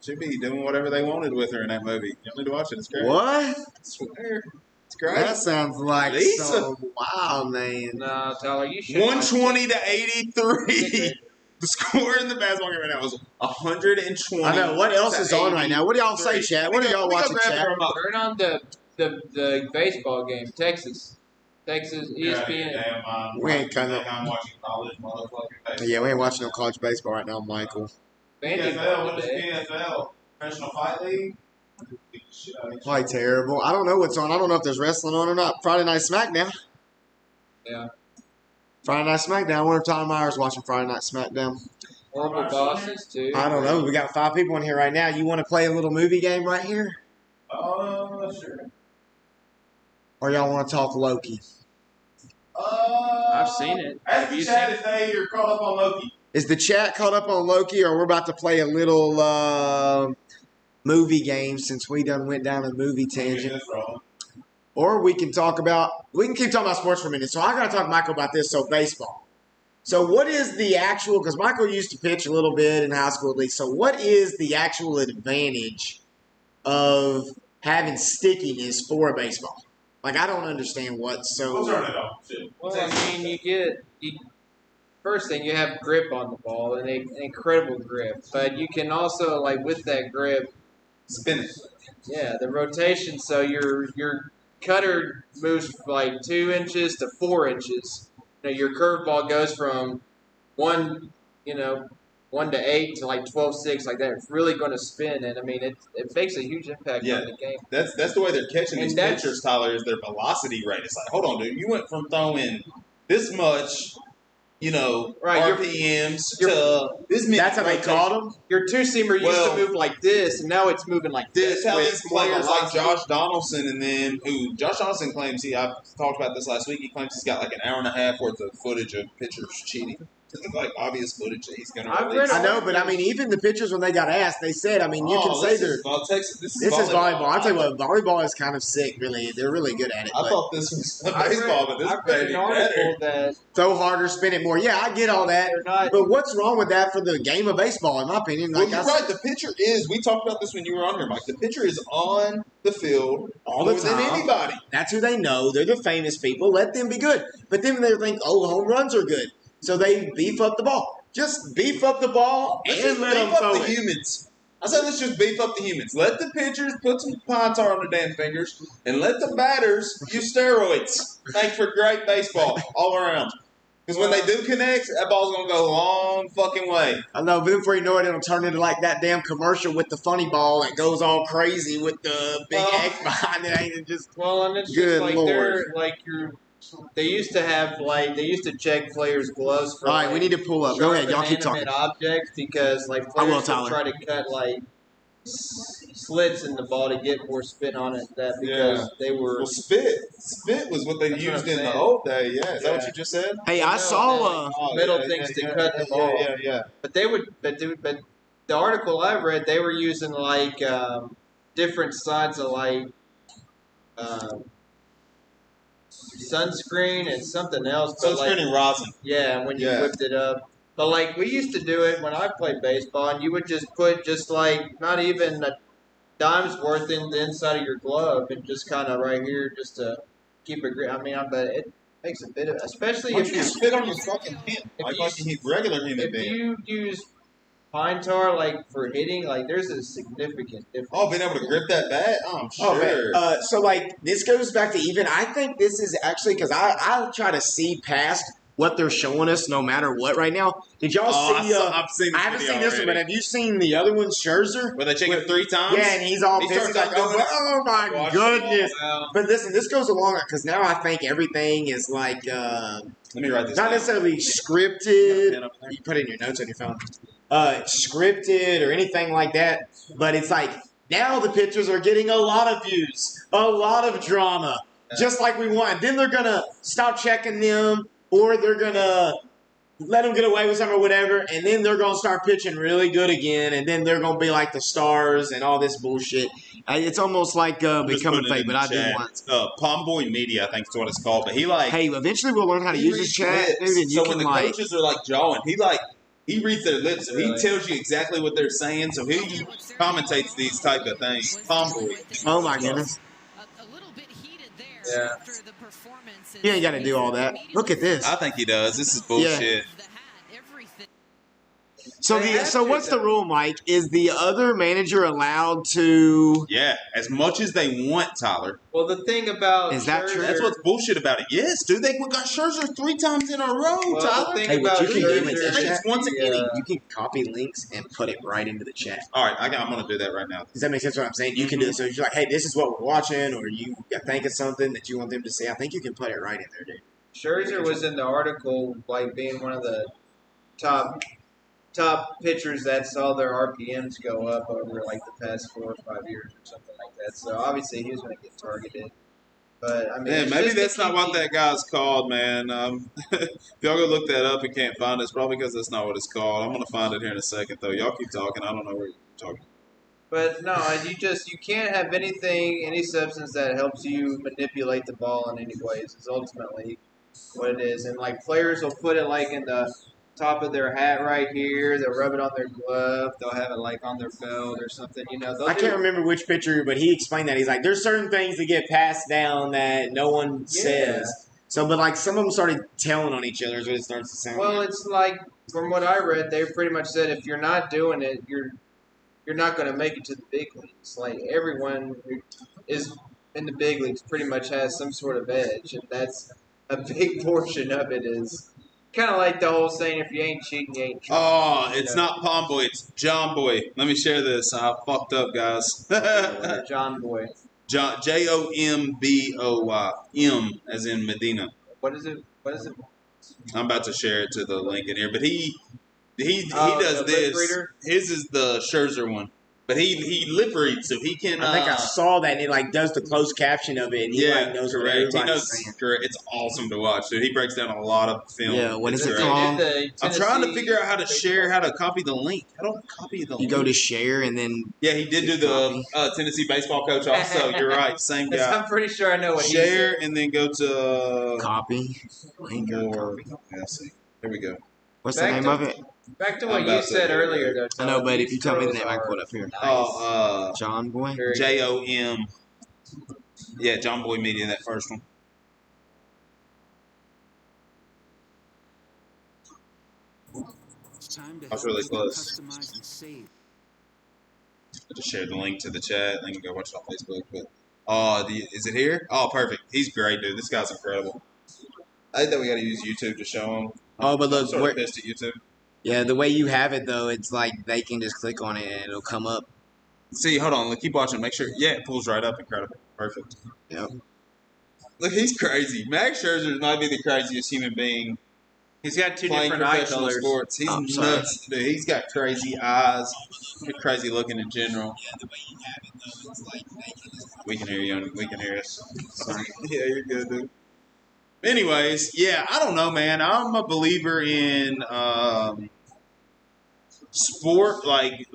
She'd be doing whatever they wanted with her in that movie. You need to watch it. It's great. What? I swear. It's great. That sounds like Lisa. some wow, man. No, Tyler, you should. 120 to 83. The score in the basketball game right now was 120. I know. What else is on right now? What do y'all say, 83. chat? What are y'all watching, chat? Turn on the baseball game. Texas, ESPN. We ain't kind of. I'm watching college motherfucking baseball. Yeah, we ain't watching no college baseball right now, Michael. PFL, what is PFL? Professional Fight League? Probably terrible. I don't know what's on. I don't know if there's wrestling on or not. Friday Night SmackDown. Yeah. Friday Night SmackDown. I wonder if Tom Myers watching Friday Night SmackDown. Horrible bosses too. I don't know. We got 5 people in here right now. You want to play a little movie game right here? Sure. Or y'all want to talk Loki? I've seen it. Ask Have the you chat seen if they're caught up on Loki. Is the chat caught up on Loki, or we're about to play a little movie game since we done went down a movie tangent? Or we can keep talking about sports for a minute. So I got to talk to Michael about this. So baseball. So what is the actual, because Michael used to pitch a little bit in high school at least. So what is the actual advantage of having stickiness for a baseball? Like, I don't understand what's so. We'll turn it off. Well, I mean, first thing, you have grip on the ball, and an incredible grip. But you can also, like, with that grip, Spin it. yeah, the rotation. So your cutter moves from like 2 inches to 4 inches. You know, your curveball goes from 1 to 8 to like 12-6, like that. It's really going to spin, and I mean, it makes a huge impact on the game. That's the way they're catching And these that's- pitchers, Tyler, is their velocity rate. It's like, hold on, dude, you went from throwing this much, Right, RPMs to this many. That's how they called him? Your two-seamer used Well- to move like this, and now it's moving like this. That's how with these more players like velocity. Josh Donaldson and them, who Josh Donaldson claims I've talked about this last week, he claims he's got like an hour and a half worth of footage of pitchers cheating. Like obvious footage that he's going to I've release. read I know, but I mean, even the pitchers when they got asked, they said, I mean, you can say this they're. is This is volleyball. I'll tell you what, volleyball is kind of sick, really. They're really good at it. I but thought this was I baseball, but this I read may an be better. article that throw harder, spin it more. Yeah, I get all that. they're not. But what's wrong with that for the game of baseball, in my opinion? Well, Like you're I right. The pitcher is. We talked about this when you were on here, Mike. The pitcher is on the field all the more than time. anybody. That's who they know. They're the famous people. Let them be good. But then they think, oh, home runs are good. So they beef up the ball. Just beef up the ball Let's and just let them beef throw up the it. humans. I said let's just beef up the humans. Let the pitchers put some pine tar on their damn fingers, and let the batters use steroids. Make for great baseball all around. Because when they do connect, that ball's gonna go a long fucking way. I know, but then before you know it, it'll turn into like that damn commercial with the funny ball that goes all crazy with the big X behind it. Ain't it just Well, and it's Good just like Lord. they're like they used to check players' gloves for. all right? like, We need to pull up. Go ahead, y'all keep talking. inanimate objects because like I will, players will Tyler. try to cut like slits in the ball to get more spin on it. That because they were. Well, spit was what they That's what used I'm in the saying. old day. Yeah, is that what Yeah. you just said? Hey, I No, saw. no. Middle things to cut the ball. Yeah. But they would, but the article I read, they were using like different sides of like sunscreen and something else. But Sunscreen like, and rosin. yeah, when you Yeah. whipped it up. But like we used to do it when I played baseball, and you would just put just like not even a dime's worth in the inside of your glove, and just kind of right here just to keep it. I mean, but it makes a bit of, especially Why if don't you you just spit on your fucking hand like a regular human if being? you use pine tar like for hitting, like there's a significant difference. Oh, being able to grip that bat? Oh, I'm Oh, sure. man. So, like, this goes back to even, I think this is actually, because I try to see past what they're showing us no matter what right now. Did y'all see, I've seen this I haven't video seen this one, but already. have you seen the other one, Scherzer? Where they check it 3 times? Yeah, and he's all He pissed. He's starts like, doing it. oh my Watch goodness. Well, But listen, this goes along, because now I think everything is like, Let me write this not down. necessarily scripted. You put it in your notes on your phone. Scripted or anything like that. But it's like Now the pitchers are getting a lot of views, a lot of drama, just like we want. Then they're going to stop checking them, or they're going to let them get away with something or whatever, and then they're going to start pitching really good again, and then they're going to be like the stars and all this bullshit. It's almost like becoming fake, but I do want. Palmboy Media, I think is what it's called. But he Hey, eventually we'll learn how to he use this reads chat, lips. dude, and you so can when the coaches are like jawing, he reads their lips, so he tells you exactly what they're saying. So he commentates these type of things. Palmboy. Oh my goodness. A little bit heated there Yeah. after the performance. You ain't got to do all that. Look at this. I think he does. This is bullshit. The hat, everything. So what's the rule, Mike? Is the other manager allowed to? Yeah, as much as they want, Tyler. Well, the thing about Is that true? That's what's bullshit about it. Yes, dude. They got Scherzer 3 times in a row, Well, Tyler. the thing Hey, what about you can do is Scherzer, the chat. It's once a inning. You can copy links and put it right into the chat. All right, I'm going to do that right now. Does that make sense? What I'm saying? You can do it. So you're like, hey, this is what we're watching, or you think of something that you want them to see. I think you can put it right in there, dude. Scherzer was in the article like being one of the top pitchers that saw their RPMs go up over like the past 4 or 5 years or something like that. So obviously he was going to get targeted. But I mean, Man, it's maybe just that's to not keep what the- that guy's called, man. If y'all go look that up and can't find it, it's probably because that's not what it's called. I'm going to find it here in a second, though. Y'all keep talking. I don't know where you're talking. But no, you can't have any substance that helps you manipulate the ball in any ways. Is ultimately what it is. And like players will put it like in the top of their hat right here. They'll rub it on their glove. They'll have it like on their belt or something. I can't remember which pitcher, but he explained that. He's like, there's certain things that get passed down that no one says. So, but like some of them started telling on each other is what it starts to sound Well, like. it's like from what I read, they pretty much said if you're not doing it, you're not going to make it to the big leagues. Like everyone who is in the big leagues pretty much has some sort of edge, and that's a big portion of it. Is kind of like the whole saying, if you ain't cheating, you ain't cheating. Oh, it's not Palmboy. It's John Boy. Let me share this. I fucked up, guys. John Boy. John, Jomboy. M as in Medina. What is it? What is it? I'm about to share it to the link in here. But he Oh, does the this. lip reader? His is the Scherzer one. But he lip reads, so he can. I think I saw that, and he like does the closed caption of it, and he like knows what correct. He everybody's knows. saying. Correct. It's awesome to watch, dude. He breaks down a lot of film. Yeah, what It's is it great. called? I'm trying to figure out how to share, how to copy the link. How do I copy the link? You go to share, and then Yeah, he did do the Tennessee baseball coach also. You're right. Same guy. I'm pretty sure I know what Share he said. and then go to copy. Link or more. copy. Let's see. Here we go. What's Back the name to- of it? Back to I'm what you about to said do it. earlier, though. I know, but if these you tell me the pros name, I can are pull it up here. nice. Oh, John Boy. Very JOM. Yeah, John Boy Media, that first one. I was really close. I just shared the link to the chat. Then you can go watch it on Facebook. But is it here? Oh, perfect. He's great, dude. This guy's incredible. I think that we got to use YouTube to show him. Oh, but I'm look, sort of pissed at YouTube. yeah, the way you have it though, it's like they can just click on it and it'll come up. See, hold on. Look, keep watching. Make sure. Yeah, it pulls right up. Incredible. Perfect. Yep. Look, he's crazy. Max Scherzer might be the craziest human being He's got two playing different eye professional colors. sports. He's Oh, sorry. nuts, dude. He's got crazy eyes. He's crazy looking in general. Yeah, the way you have it though, it's like they can just. We can hear you. We can hear us. Sorry. Yeah, you're good, dude. Anyways, yeah, I don't know, man. I'm a believer in sport. Like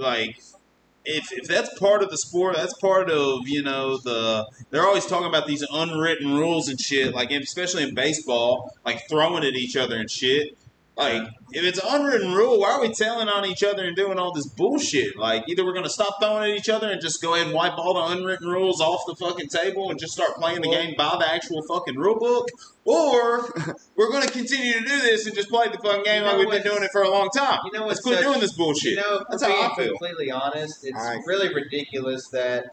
if that's part of the sport, that's part of They're always talking about these unwritten rules and shit. Like especially in baseball, like throwing at each other and shit. Like, if it's an unwritten rule, why are we telling on each other and doing all this bullshit? Like, either we're going to stop throwing at each other and just go ahead and wipe all the unwritten rules off the fucking table and just start playing the game by the actual fucking rule book, or we're going to continue to do this and just play the fucking game like we've been doing it for a long time. You know Let's what's quit doing this bullshit. That's That's how I being feel. completely honest, it's Alright. really ridiculous that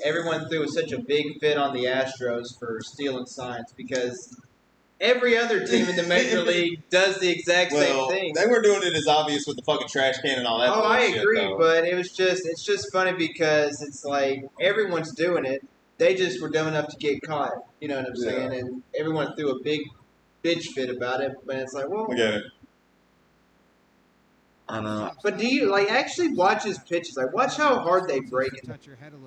everyone threw such a big fit on the Astros for stealing signs because every other team in the Major League does the exact Well, same thing. they were doing it as obvious with the fucking trash can and all that Oh, I bullshit, agree, though. but it's just funny because it's like everyone's doing it. They just were dumb enough to get caught. You know what I'm saying? And everyone threw a big bitch fit about it, but it's like, well, I get it. I don't know. But do you actually watch his pitches? Watch how hard they break it.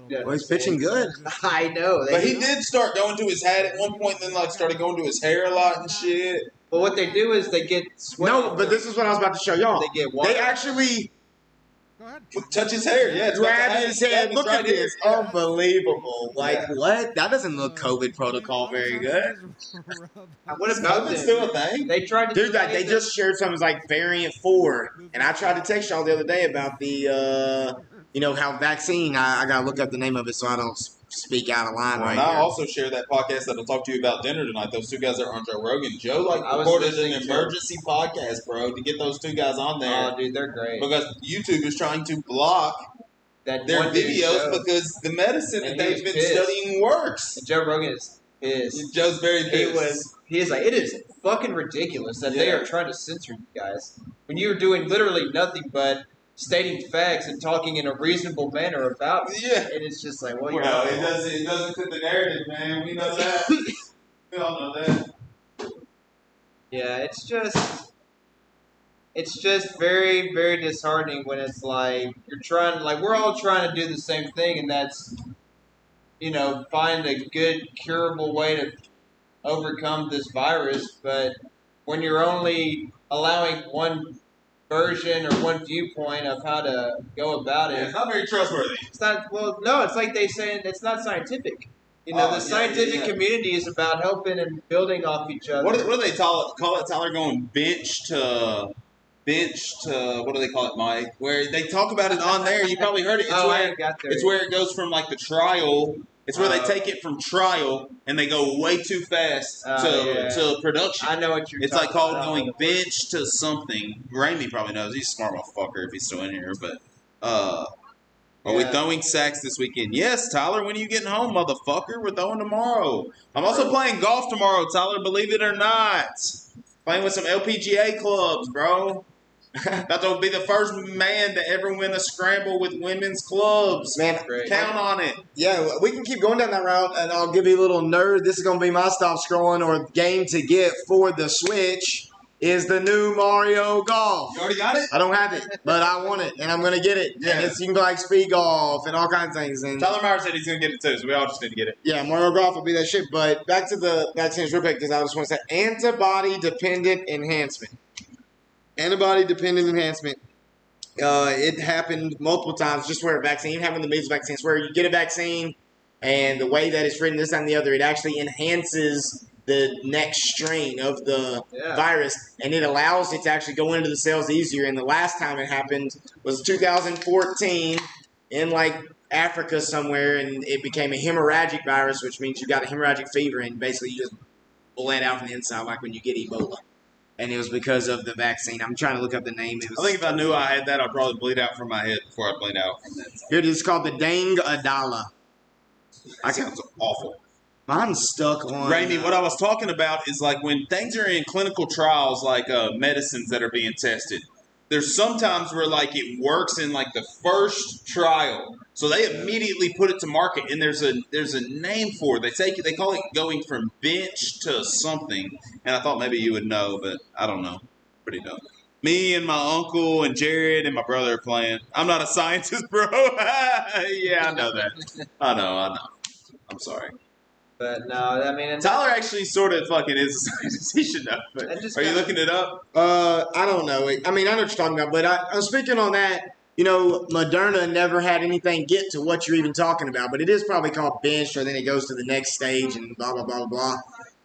Yeah. Well, he's pitching good. I know. But he did start going to his hat at one point, and then started going to his hair a lot and shit. But what they do is they get sweat. No, but this is what I was about to show y'all. They get water. They actually Touch his hair, yeah. grab his head. Look at this. Yeah. Unbelievable. What? That doesn't look COVID protocol very good. What about COVID's them? still a thing. They tried to Dude, they just shared something like variant 4. And I tried to text y'all the other day about the, how vaccine, I got to look up the name of it so I don't speak out of line right And I here. also share that podcast that I'll talk to you about dinner tonight. Those two guys that are on Joe Rogan. Joe I was recorded listening an to emergency podcast, bro, to get those two guys on there. Oh, dude, they're great. Because YouTube is trying to block That their one dude, videos Joe, because the medicine that And he they've was been pissed. studying works. and Joe Rogan is pissed. Joe's very pissed. He is like, it is fucking ridiculous that they Yeah. are trying to censor you guys when you're doing literally nothing but stating facts and talking in a reasonable manner about it. Yeah. And it's just like, well, you're Well, not it doesn't fit the narrative, man. We know that. We all know that. Yeah, it's just very, very disheartening when it's like we're all trying to do the same thing, and that's, find a good curable way to overcome this virus. But when you're only allowing one version or one viewpoint of how to go about Yeah, it, it's not very trustworthy. it's not. Well, no, it's like they saying it's not scientific. The Yeah, scientific yeah. community is about helping and building off each other. What do they call it, Tyler? Going bench to what do they call it, Mike? Where they talk about it on there. You probably heard it. It's I got there. It's where it goes from the trial. It's where they take it from trial and they go way too fast to production. I know what you're It's talking called about. going bench to something. Raimi probably knows. He's a smart motherfucker if he's still in here. But are we throwing sacks this weekend? Yes, Tyler. When are you getting home, motherfucker? We're throwing tomorrow. I'm also playing golf tomorrow, Tyler. Believe it or not, playing with some LPGA clubs, bro. About to be the first man to ever win a scramble with women's clubs. Man, Great. Count on it. yeah, we can keep going down that route, and I'll give you a little nerd. This is going to be my stop scrolling or game to get for the Switch is the new Mario Golf. You already got it? I don't have it, but I want it, and I'm going to get it. Yeah. And you can go speed golf and all kinds of things. And Tyler Meyer said he's going to get it too, so we all just need to get it. yeah, Mario Golf will be that shit. But back to the vaccines real quick, because I just want to say antibody-dependent enhancement. Antibody-dependent enhancement. It happened multiple times, just where a vaccine, even having the measles vaccines, where you get a vaccine, and the way that it's written, this and the other, it actually enhances the next strain of the virus, and it allows it to actually go into the cells easier. And the last time it happened was 2014 in Africa somewhere, and it became a hemorrhagic virus, which means you got a hemorrhagic fever, and basically you just bled out from the inside like when you get Ebola. And it was because of the vaccine. I'm trying to look up the name. I think if I knew I had that, I'd probably bleed out from my head before I bleed out from that. Here it is, called the Dang Adala. That sounds awful. Mine's stuck on. Raimi, what I was talking about is when things are in clinical trials, medicines that are being tested. There's sometimes where it works in the first trial, so they immediately put it to market, and there's a name for it. They call it going from bench to something, and I thought maybe you would know, but I don't know. Pretty dope. Me and my uncle and Jared and my brother are playing. I'm not a scientist, bro. Yeah, I know that. I know. I'm sorry. But no, I mean, Tyler actually sort of fucking is a scientist. He should know. But are you looking it up? I don't know. I mean, I know what you're talking about, but I'm speaking on that. Moderna never had anything get to what you're even talking about, but it is probably called bench, or then it goes to the next stage and blah, blah, blah, blah.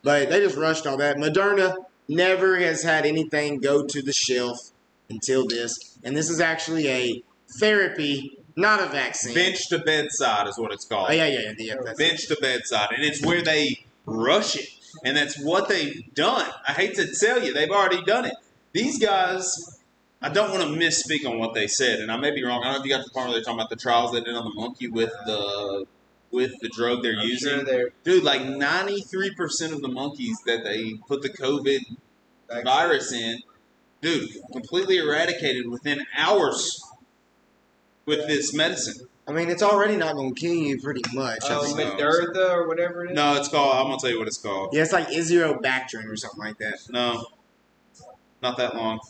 But they just rushed all that. Moderna never has had anything go to the shelf until this, and this is actually a therapy, not a vaccine. Bench to bedside is what it's called. Oh, yeah. That's Bench to bedside. And it's where they rush it. And that's what they've done. I hate to tell you, they've already done it. These guys, I don't want to misspeak on what they said, and I may be wrong. I don't know if you got to the part where they're talking about the trials they did on the monkey with the drug they're using. Sure Dude, 93% of the monkeys that they put the COVID virus in, dude, completely eradicated within hours with this medicine. I mean, it's already not going to kill you pretty much. I think. Moderna or whatever it is. No, it's called, I'm going to tell you what it's called. Yeah, it's like Isirobactrin or something like that. No, not that long.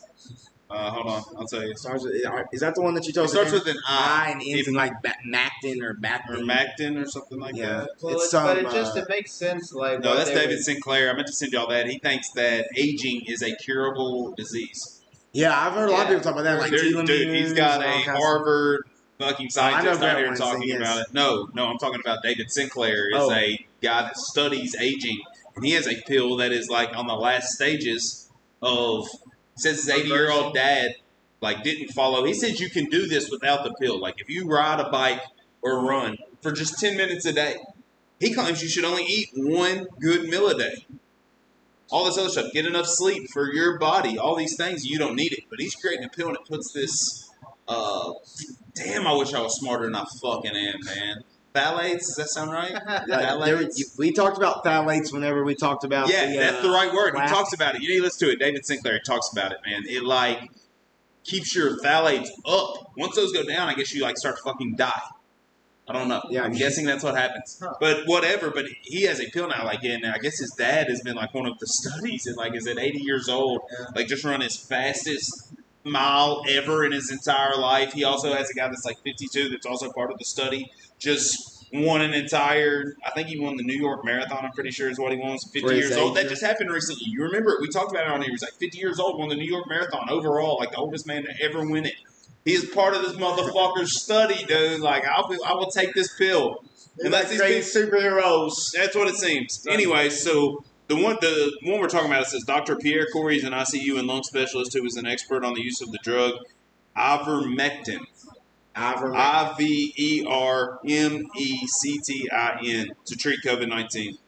Hold on, I'll tell you. Is that the one that you told? It starts with an I. and ends in like Macton or Or Bacton. Macton or something like Yeah. that. Well, It's but some, it makes sense. Like No, what that's they David would- Sinclair. I meant to send y'all that. He thinks that aging is a curable disease. Yeah, I've heard a lot of Yeah. people talk about that. Like Dude, he's got a Harvard fucking I know scientist out Brett here Weinstein, talking yes. about it. No, I'm talking about David Sinclair is Oh. a guy that studies aging, and he has a pill that is like on the last stages of. Says his 80-year-old dad like didn't follow. He says you can do this without the pill. Like if you ride a bike or run for just 10 minutes a day, he claims you should only eat one good meal a day. All this other stuff, get enough sleep for your body, all these things, you don't need it. But he's creating a pill and it puts this, damn, I wish I was smarter than I fucking am, man. Phthalates, does that sound right? We talked about phthalates whenever we talked about That's the right word. He last- talks about it. You need to listen to it. David Sinclair talks about it, man. It, like, keeps your phthalates up. Once those go down, I guess you, like, start to fucking die. I don't know. Yeah. I'm guessing that's what happens. But whatever. But he has a pill now. Like, and I guess his dad has been like one of the studies, and like is at 80 years old, like just run his fastest mile ever in his entire life. He also has a guy that's like 52 that's also part of the study. Just won an entire. I think he won the New York Marathon. I'm pretty sure is what he won. 50 For his years old. age, That just happened recently. You remember it? We talked about it on here. He was like 50 years old, won the New York Marathon overall, like the oldest man to ever win it. He is part of this motherfucker's study, dude. Like, I will take this pill. And that's these crazy superheroes. That's what it seems. Anyway, so the one we're talking about, it says Dr. Pierre Corey is an ICU and lung specialist who is an expert on the use of the drug ivermectin. Ivermectin to treat COVID-19.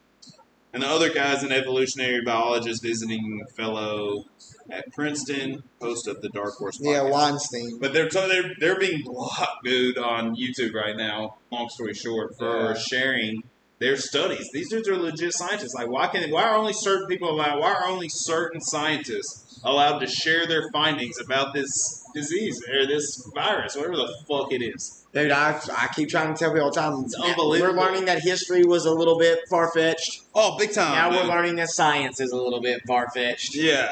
And the other guy's an evolutionary biologist visiting fellow at Princeton, host of the Dark Horse podcast. Yeah, Weinstein. But they're being blocked, dude, on YouTube right now. Long story short, for sharing their studies. These dudes are legit scientists. Like, why are only certain people allowed? Why are only certain scientists allowed to share their findings about this disease or this virus, whatever the fuck it is? Dude, I keep trying to tell people all the time. It's unbelievable. We're learning that history was a little bit far-fetched. Oh, big time. Now dude. we're learning that science is a little bit far-fetched. Yeah.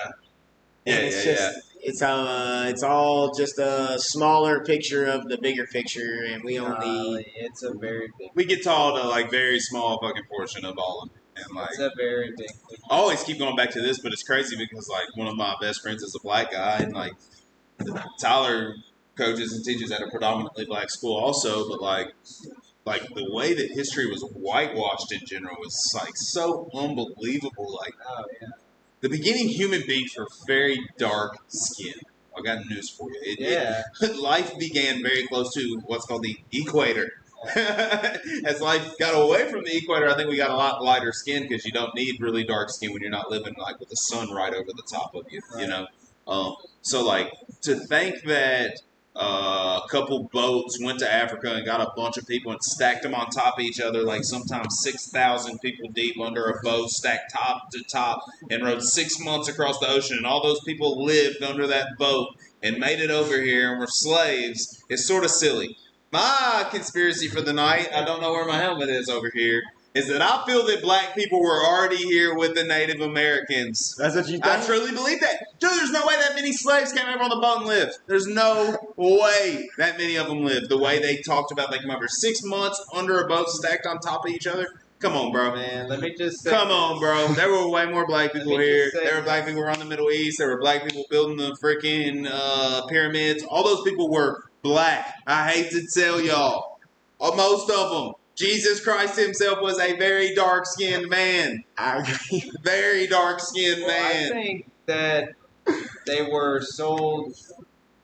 And it's all just a smaller picture of the bigger picture, and we only. It's a very big. We get told a like very small fucking portion of all of it, and like It's a very big. I always keep going back to this, but it's crazy because like one of my best friends is a black guy, and like Tyler coaches and teaches at a predominantly black school also, but like the way that history was whitewashed in general was like so unbelievable. Like Oh yeah. the beginning human beings were very dark skinned. I got news for you. Life began very close to what's called the equator. As life got away from the equator, I think we got a lot lighter skin because you don't need really dark skin when you're not living like with the sun right over the top of you. You know, so like to think that a couple boats went to Africa and got a bunch of people and stacked them on top of each other, like sometimes 6,000 people deep under a boat, stacked top to top, and rode 6 months across the ocean. And all those people lived under that boat and made it over here and were slaves. It's sort of silly. My conspiracy for the night, I don't know where my helmet is over here, is that I feel that black people were already here with the Native Americans. That's what you think? I truly believe that. Dude, there's no way that many slaves came over on the boat and lived. There's no way that many of them lived. The way they talked about they came over 6 months under a boat stacked on top of each other. Come on, bro. Man, let me just say Come on, bro. There were way more black people Let me here. just say There were black people around the Middle East. There were black people building the freaking pyramids. All those people were black. I hate to tell y'all. Most of them. Jesus Christ himself was a very dark-skinned man. I agree. Very dark-skinned man. I think that they were sold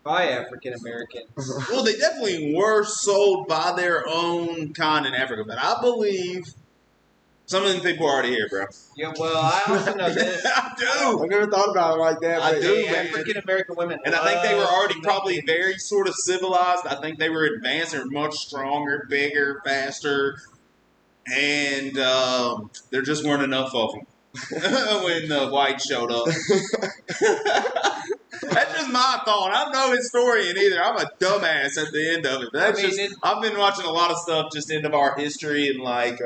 by African Americans. Well, they definitely were sold by their own kind in Africa, but I believe some of them people are already here, bro. Yeah, well, I also know this. I do. I've never thought about it like that. I but do, yeah, man. African American women. And I think they were already love probably Native very sort of civilized. I think they were advanced. They were much stronger, bigger, faster. And there just weren't enough of them when the whites showed up. That's just my thought. I'm no historian either. I'm a dumbass at the end of it. But that's I've been watching a lot of stuff just into our history and like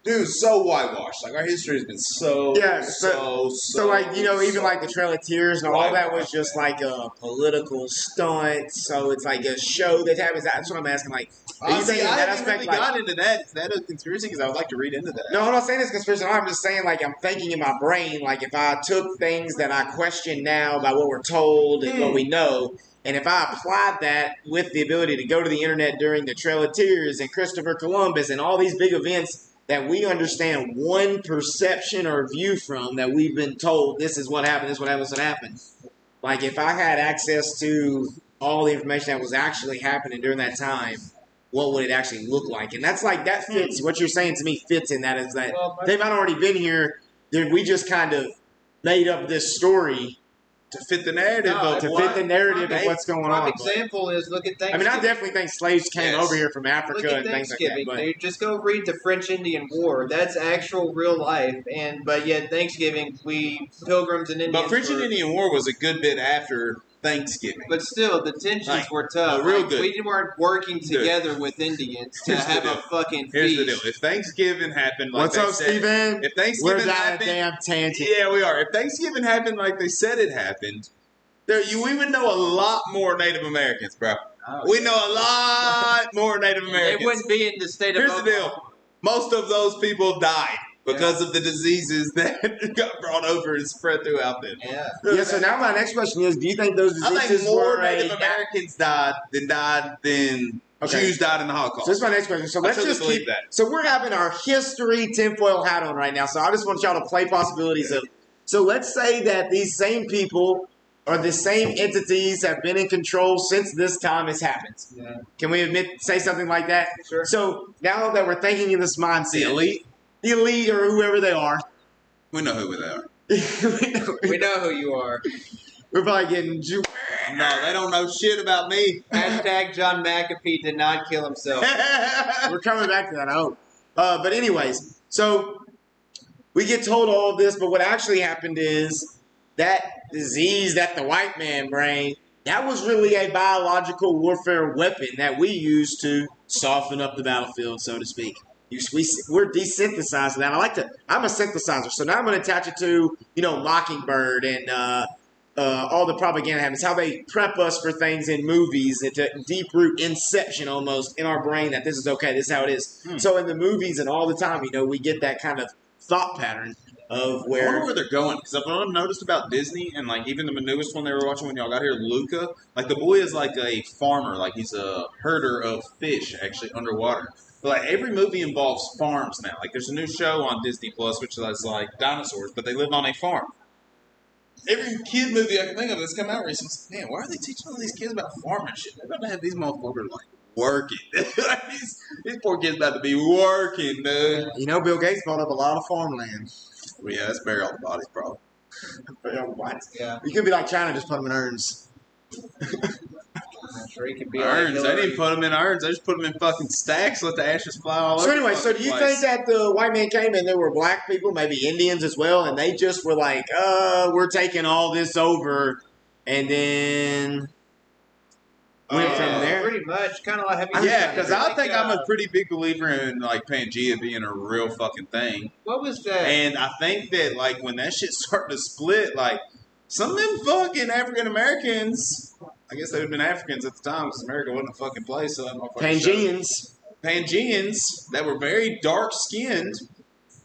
Dude, so whitewashed. Like, our history has been so like, even like the Trail of Tears and all that was just like a political stunt. So it's like a show that happens. That's what I'm asking. Like, are you thinking I that haven't aspect? really Like, got into that. Is that a conspiracy? Because I would like to read into that. no, I'm not saying it's conspiracy. I'm just saying, like, I'm thinking in my brain, like, if I took things that I question now about what we're told and what we know, and if I applied that with the ability to go to the internet during the Trail of Tears and Christopher Columbus and all these big events that we understand one perception or view from, that we've been told this is what happened, this is what happened, this is what happened. Like, if I had access to all the information that was actually happening during that time, what would it actually look like? And that's like, that fits, what you're saying to me fits in that, is that they might already been here, then we just kind of made up this story to fit the narrative of what's going on. Prime example is, look at Thanksgiving. I mean, I definitely think slaves came over here from Africa Look at and things like Thanksgiving. that. Dude, just go read the French-Indian War. That's actual real life. But yet Thanksgiving, Pilgrims and Indians. But French and Indian War was a good bit after Thanksgiving. But still, the tensions were tough. Real good. We weren't working together with Indians to have a fucking feast. Here's the deal. If Thanksgiving happened like what's up, Steven? If Thanksgiving we're down happened, a damn tangent. Yeah, we are. If Thanksgiving happened like they said it happened, we would know a lot more Native Americans, bro. We know a lot more Native Americans. They wouldn't be in the state of Here's the deal. Most of those people died because of the diseases that got brought over and spread throughout them. Yeah, so now my next question is, do you think those diseases I think more were Native Americans died than Jews died in the Holocaust. So this is my next question. So let's just keep that. So we're having our history tinfoil hat on right now. So I just want y'all to play possibilities of. So let's say that these same people or the same entities have been in control since this time has happened. Yeah. Can we say something like that? Sure. So now that we're thinking in this mindset, The elite or whoever they are, we know who they are. We know who you are. We're probably getting. No, they don't know shit about me. Hashtag John McAfee did not kill himself. We're coming back to that, I hope. But anyways, so we get told all of this, but what actually happened is that disease that the white man bring, that was really a biological warfare weapon that we used to soften up the battlefield, so to speak. We're desynthesizing that. I'm a synthesizer, so now I'm going to attach it to, Mockingbird and all the propaganda habits, how they prep us for things in movies, and to deep root inception almost in our brain that this is okay, this is how it is. So in the movies and all the time, we get that kind of thought pattern of where. I wonder where they're going, because what I've noticed about Disney, and even the newest one they were watching when y'all got here, Luca, the boy is like a farmer, he's a herder of fish actually underwater. But every movie involves farms now. There's a new show on Disney Plus which is dinosaurs, but they live on a farm. Every kid movie I can think of that's come out recently, man, why are they teaching all these kids about farming shit? They're about to have these motherfuckers working. these poor kids about to be working, dude. Bill Gates bought up a lot of farmland. Well, yeah, let's bury all the bodies, probably. What? Yeah. You could be like China, just put them in urns. I'm sure he could be urns. They didn't put them in urns. They just put them in fucking stacks. Let the ashes fly all over. So anyway, do you think that the white man came and there were black people, maybe Indians as well, and they just were like, we're taking all this over, and then went from there? Pretty much, kind of like. Yeah, because I think I'm a pretty big believer in Pangea being a real fucking thing. What was that? And I think that when that shit started to split, some of them fucking African Americans. I guess they would have been Africans at the time because America wasn't a fucking place. So Pangeans that were very dark skinned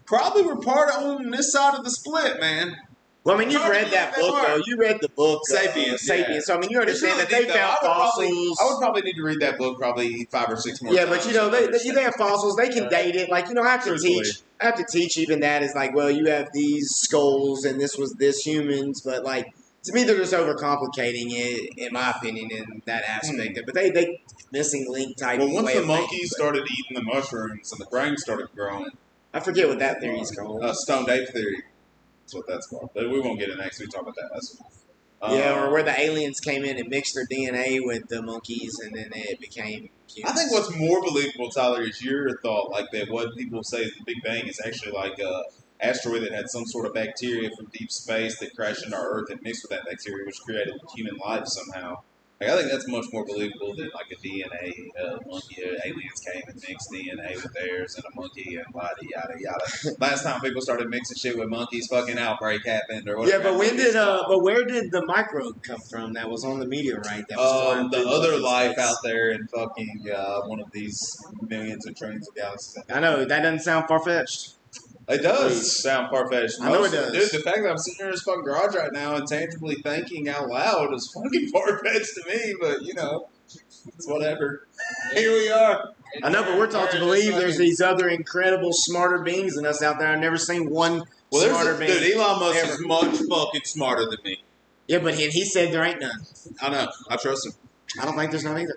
probably were part on this side of the split, man. Well, you've read that book, though. You read the book, Sapiens. Sapiens. So, you understand that they found fossils. I would probably need to read that book probably 5 or 6 more times. Yeah, but, they have fossils. They can date it. I have to teach even that is you have these skulls and this was this humans, but, to me, they're just overcomplicating it, in my opinion, in that aspect. But they missing link type. Well, once the monkeys started eating the mushrooms and the brain started growing. I forget what that theory is called. Stoned ape theory. That's what that's called. But we won't get it next. We talk about that. Or where the aliens came in and mixed their DNA with the monkeys, and then it became humans. I think what's more believable, Tyler, is your thought, that what people say is the Big Bang is actually a asteroid that had some sort of bacteria from deep space that crashed into our Earth and mixed with that bacteria, which created human life somehow. Like, I think that's much more believable than like a DNA monkey or aliens came and mixed DNA with theirs and a monkey and yada yada. Last time people started mixing shit with monkeys, fucking outbreak happened or Yeah, whatever. but where did the microbe come from that was on the meteorite that was flying The through other fucking life space? out there in fucking one of these millions of trillions of galaxies. I know, that doesn't sound far-fetched. It does Please. sound far-fetched. I know it does. Dude, the fact that I'm sitting here in this fucking garage right now and tangibly thinking out loud is fucking far-fetched to me, but, you know, it's whatever. Here we are. I know, but we're taught to believe there's these other incredible smarter beings than us out there. I've never seen one smarter being. Dude, Elon Musk ever. is much fucking smarter than me. Yeah, but he said there ain't none. I know. I trust him. I don't think there's none either.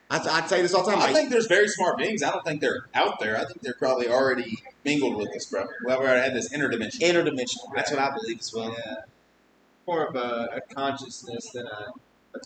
I say this all the time. I think there's very smart beings. I don't think they're out there. I think they're probably already mingled with us, bro. We already had this interdimension. interdimensional. That's what I believe as well. Yeah. More of a consciousness than a.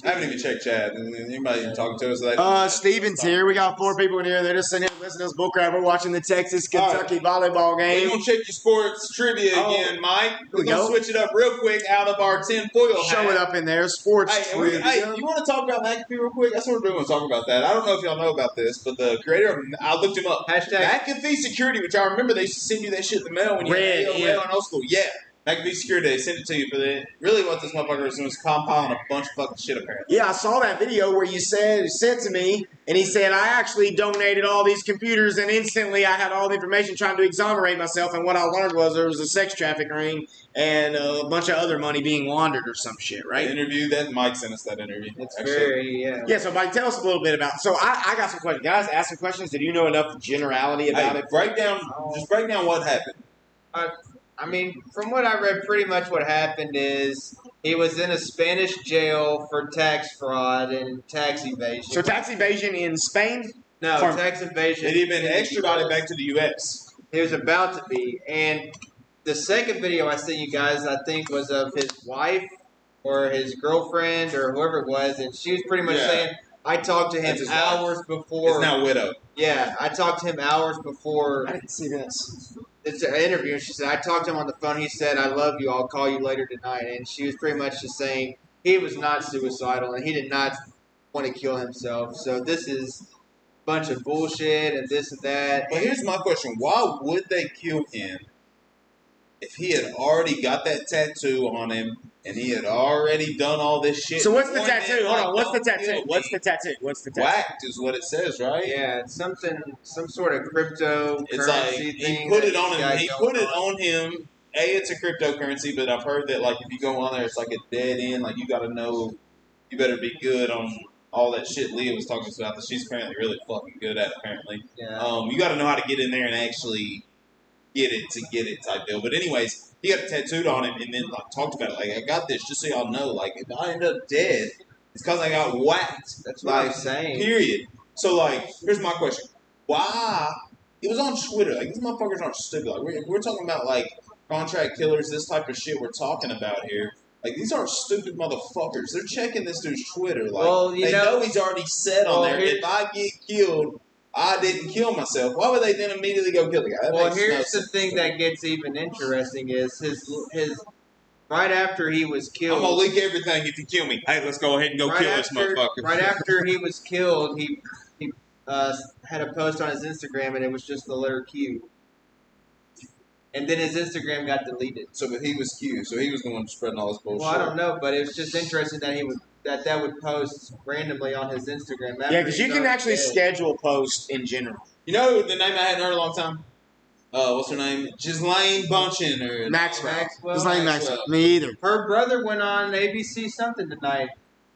I haven't even checked chat. Anybody even talking to us? Steven's here. We got 4 people in here. They're just sitting here listening to us bullcrap. We're watching the Texas-Kentucky volleyball We're game. going to check your sports trivia again, Mike. We're we going to go. switch it up real quick out of our tinfoil hat. Show it up in there. Sports Hey, trivia. you want to talk about McAfee real quick? That's what we're doing. Talk about that. I don't know if y'all know about this, but the creator of I looked him up. Hashtag- McAfee Security, which I remember they used to send you that shit in the mail when you Red, had yeah. in old school. Yeah, McAfee Security, they sent it to you for the. Really, what this motherfucker was doing was compiling a bunch of fucking shit. Apparently, Yeah, I saw that video where you sent to me, and he said, I actually donated all these computers, and instantly I had all the information trying to exonerate myself, and what I learned was there was a sex trafficking ring and a bunch of other money being laundered or some shit, the right? interview that Mike sent us that interview. It's Actually. very, yeah. Yeah, so Mike, tell us a little bit about. So I got some questions. Guys, ask some questions. Did you know enough generality about Hey, it? just break down what happened. I mean, from what I read, pretty much what happened is he was in a Spanish jail for tax fraud and tax evasion. So tax evasion in Spain? no, Farm- tax evasion. It had been in the extradited US. back to the U.S. He was about to be. And the second video I sent you guys, I think, was of his wife or his girlfriend or whoever it was. And she was pretty much Yeah. saying, I talked to him That's his hours before. It's now widow. Yeah, I talked to him hours before I didn't see this. it's an interview. And she said, I talked to him on the phone. He said, I love you. I'll call you later tonight. And she was pretty much just saying he was not suicidal and he did not want to kill himself. So this is a bunch of bullshit and this and that. But here's my question: why would they kill him if he had already got that tattoo on him and he had already done all this shit? So what's the Pointing tattoo? it Hold like, on. What's the "Don't tattoo? kill What's me." the tattoo? What's the tattoo? Whacked is what it says, right? Yeah, it's some sort of cryptocurrency It's like thing. he put it on that him. he's He got put going it on him. It's a cryptocurrency, but I've heard that like if you go on there, it's like a dead end. Like you got to know, you better be good on all that shit Leah was talking about that she's apparently really fucking good at. Apparently, Yeah. you got to know how to get in there and actually get it type deal. But anyways, he got it tattooed on him and then like talked about it. Like I got this just so y'all know. Like if I end up dead, it's because I got whacked. That's what I'm saying. Period. So like, here's my question: why? It was on Twitter. Like these motherfuckers aren't stupid. Like we're talking about like contract killers, this type of shit we're talking about here. Like these aren't stupid motherfuckers. They're checking this dude's Twitter. Like Well, you they know- know he's already said on Well, there, here's- if I get killed, I didn't kill myself. Why would they then immediately go kill the guy? That Well, makes no here's the sense thing to that me. gets even interesting is his right after he was killed. I'm gonna leak everything if you kill me. Hey, let's go ahead and go right kill after, this motherfucker. Right after he was killed, he had a post on his Instagram, and it was just the letter Q. And then his Instagram got deleted. So, but he was Q. So he was the one spreading all this bullshit. Well, I don't know, but it was just interesting that he would that would post randomly on his Instagram. Yeah, because you can actually schedule posts in general. You know the name I hadn't heard in a long time? What's her name? Ghislaine Bunchen or Maxwell. Maxwell. His name Maxwell. Maxwell. Me either. Her brother went on ABC something tonight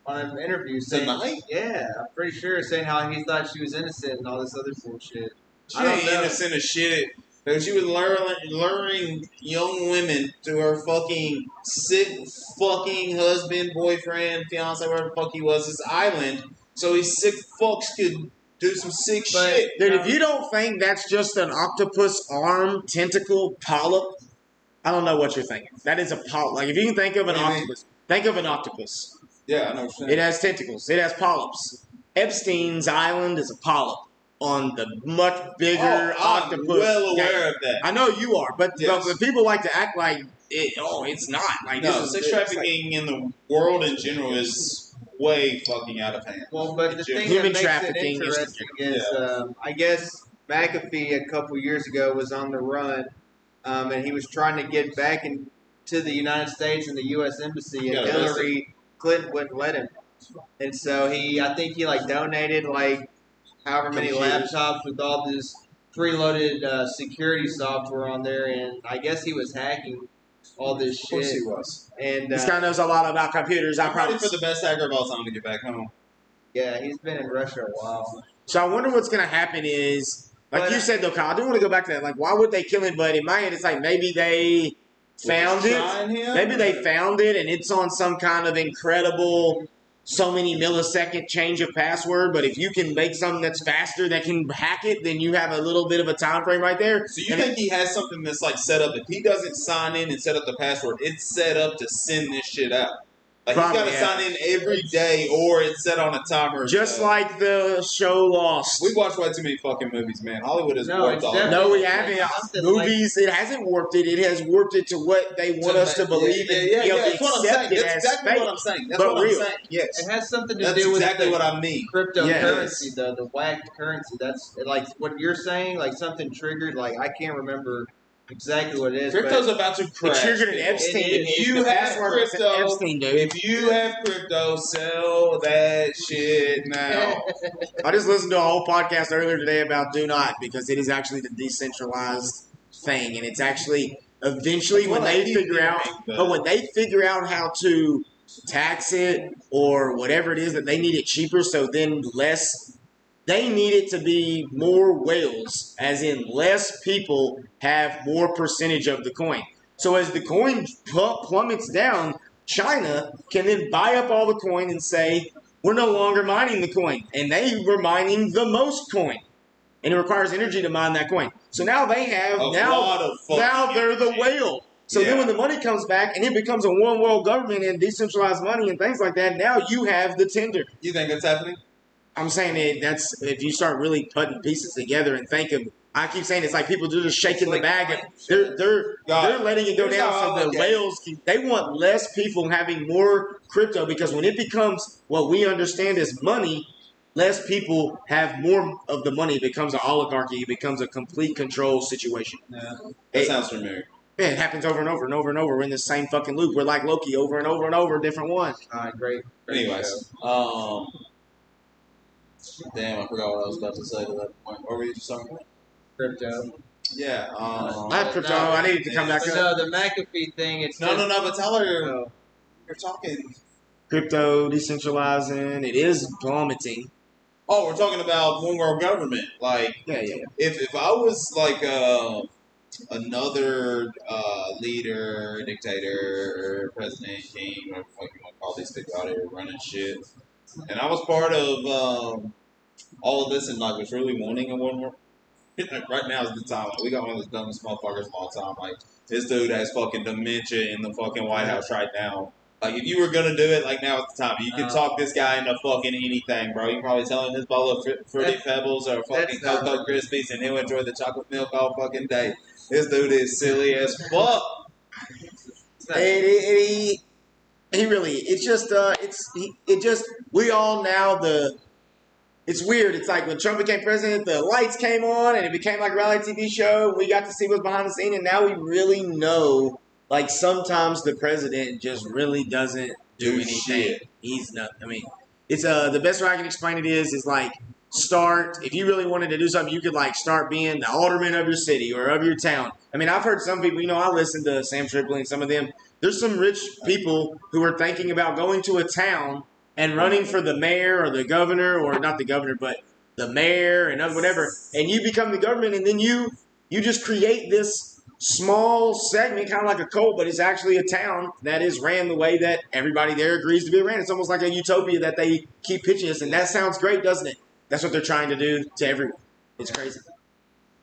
on an interview saying, Tonight? yeah, I'm pretty sure, saying how he thought she was innocent and all this other bullshit. She I don't ain't know. innocent as shit. But she was luring young women to her fucking sick fucking husband, boyfriend, fiance, whatever the fuck he was, this island, so these sick fucks could do some sick But- shit. Dude, if you don't think that's just an octopus arm, tentacle, polyp, I don't know what you're thinking. That is a polyp. Like, if you can think of an What do you mean? octopus, think of an octopus. Yeah, I know what you're It saying. has tentacles. It has polyps. Epstein's island is a polyp on the much bigger I'm octopus. well aware game. of that. I know you are, but, Yes. but people like to act like it's not. Like No, this sex is, trafficking in the world in general is way fucking out of hand. Well, but the thing Human that makes it trafficking is interesting is, I guess McAfee a couple years ago was on the run, and he was trying to get back into the United States and the U.S. Embassy, and Got arrested. Hillary Clinton wouldn't let him. And so I think he like donated like however many Computers. laptops with all this preloaded security software on there, and I guess he was hacking all this Of course shit. he was. And This guy knows a lot about computers. I I'm ready promise. for the best hacker of all time to get back home. yeah, he's been in Russia a while. So I wonder what's going to happen is, like But- you said, though, Kyle, I do want to go back to that. Like, why would they kill him? But in my head, it's like maybe they found it. Trying him? Maybe they found it, and it's on some kind of incredible, so many millisecond change of password. But if you can make something that's faster that can hack it, then you have a little bit of a time frame right there. So you And think he has something that's like set up? If he doesn't sign in and set up the password, it's set up to send this shit out. Like Probably, he's got to yeah. sign in every day, or it's set on a timer. just like the show Lost. we watch way too many fucking movies, man. Hollywood is No, warped it's all definitely- No, we Like haven't. something like- Movies, it hasn't warped it. It has warped it to what they want us to believe and be able to That's what I'm accept saying. it That's as exactly fake. what I'm saying. That's but what real. I'm saying. Yes, It has something to that's do with exactly the what I mean. cryptocurrency, though, the whacked currency. That's like what you're saying, like something triggered. Like I can't remember exactly what it is. Crypto's but about to It crash. triggered an people. Epstein. If you the have password was an crypto, Epstein, dude. if you have crypto, sell that shit now. I just listened to a whole podcast earlier today about Do Not because it is actually the decentralized thing, and it's actually eventually That's when what I they keep figure out, hearing, but when they figure out how to tax it or whatever it is that they need it cheaper, so then less. They need it to be more whales, as in less people have more percentage of the coin. So as the coin plummets down, China can then buy up all the coin and say, we're no longer mining the coin. And they were mining the most coin. And it requires energy to mine that coin. So now they have, A lot of fucking now they're the energy. whale. So then Yeah. when the money comes back and it becomes a one world government and decentralized money and things like that, now you have the tender. You think that's happening? I'm saying that's if you start really putting pieces together and think of. I keep saying it's like people are just shaking the bag and they're letting it go Here's down how so I the look at whales they want less people having more crypto because when it becomes what we understand as money, less people have more of the money. It becomes an oligarchy. It becomes a complete control situation. Yeah. That It- sounds familiar. Man, it happens over and over and over and over. We're in the same fucking loop. We're like Loki over and over and over, different one. great. Anyways, damn, I forgot what I was about to say to that point. What were you just talking about? Crypto. Yeah. I have crypto. I need to come back But up. no, the McAfee thing. It's No, but Tyler, No. you're talking. Crypto decentralizing. It is plummeting. Oh, we're talking about one world government. Like, Yeah. if I was like another leader, dictator, president, king, whatever the fuck you want to call these people out here running shit, and I was part of all of this and like was really wanting a one world. Right now is the time. Like, we got one of the dumbest motherfuckers of all time. Like this dude has fucking dementia in the fucking White House right now. Like if you were gonna do it, like now is the time. You can talk this guy into fucking anything, bro. You can probably tell him his bowl of fruity pebbles or fucking that's Cocoa not- Krispies, and he'll enjoy the chocolate milk all fucking day. This dude is silly as fuck. It's not- He really. It's just. We all now It's weird. It's like when Trump became president, the lights came on and it became like a reality TV show. We got to see what's behind the scene, and now we really know. Like sometimes the president just really doesn't do Do anything. shit. He's not. I mean, it's the best way I can explain it is like start. If you really wanted to do something, you could like start being the alderman of your city or of your town. I mean, I've heard some people. I listen to Sam Tripoli and some of them. There's some rich people who are thinking about going to a town and running for the mayor or the governor, or not the governor, but the mayor and whatever, and you become the government, and then you just create this small segment, kind of like a cult, but it's actually a town that is ran the way that everybody there agrees to be ran. It's almost like a utopia that they keep pitching us, and that sounds great, doesn't it? That's what they're trying to do to everyone. It's crazy.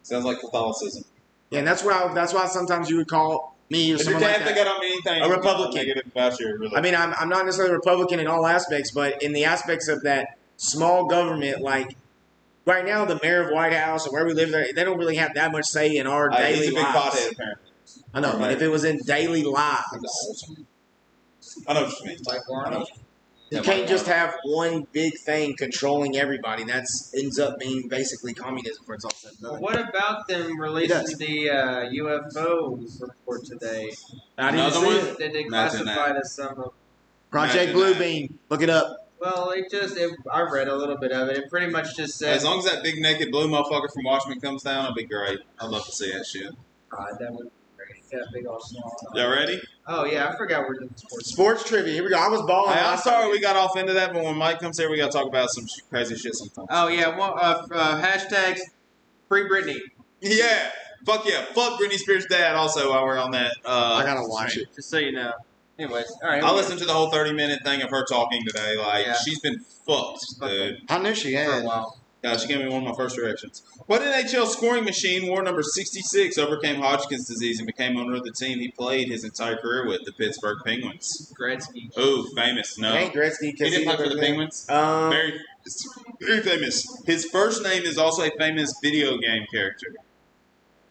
Sounds like Catholicism. Yeah, and that's why sometimes you would call me or If your someone like dad think that. I don't mean anything, A Republican. negative about your religion. I mean, I'm not necessarily Republican in all aspects, but in the aspects of that small government, like right now, the mayor of White House or where we live, they don't really have that much say in our daily he's a big lives. pothead, apparently. I know, but if it was in daily lives, I know what you mean. Like Barney. You can't just have one big thing controlling everybody. That ends up being basically communism for its all said and Well, done. what about them releasing the UFO report today? I didn't Another see one? it. Did they Imagine classify that. as some of? Project Imagine that. Bluebeam. Look it up. Well, I read a little bit of it. It pretty much just said. As long as that big naked blue motherfucker from Watchmen comes down, it'll be great. I'd love to see that shit. That would be great. He's got a big old small. Y'all ready? Oh yeah, I forgot we're doing sports. Sports trivia. Here we go. I was balling. Hey, I'm last sorry time. we got off into that, but when Mike comes here, we got to talk about some crazy shit sometimes. Oh yeah, well, hashtags free Britney. Yeah. Fuck yeah. Fuck Britney Spears' dad also while we're on that. I gotta watch it. Just so you know. Anyways, all right. I listened to the whole 30-minute thing of her talking today. Like, Yeah. she's been fucked, dude. I knew she for a had. while. God, she gave me one of my first directions. What NHL scoring machine wore number 66, overcame Hodgkin's disease, and became owner of the team he played his entire career with, the Pittsburgh Penguins? Gretzky. Ooh, famous. No. It ain't Gretzky He because didn't play for the Penguins? Very, very famous. His first name is also a famous video game character.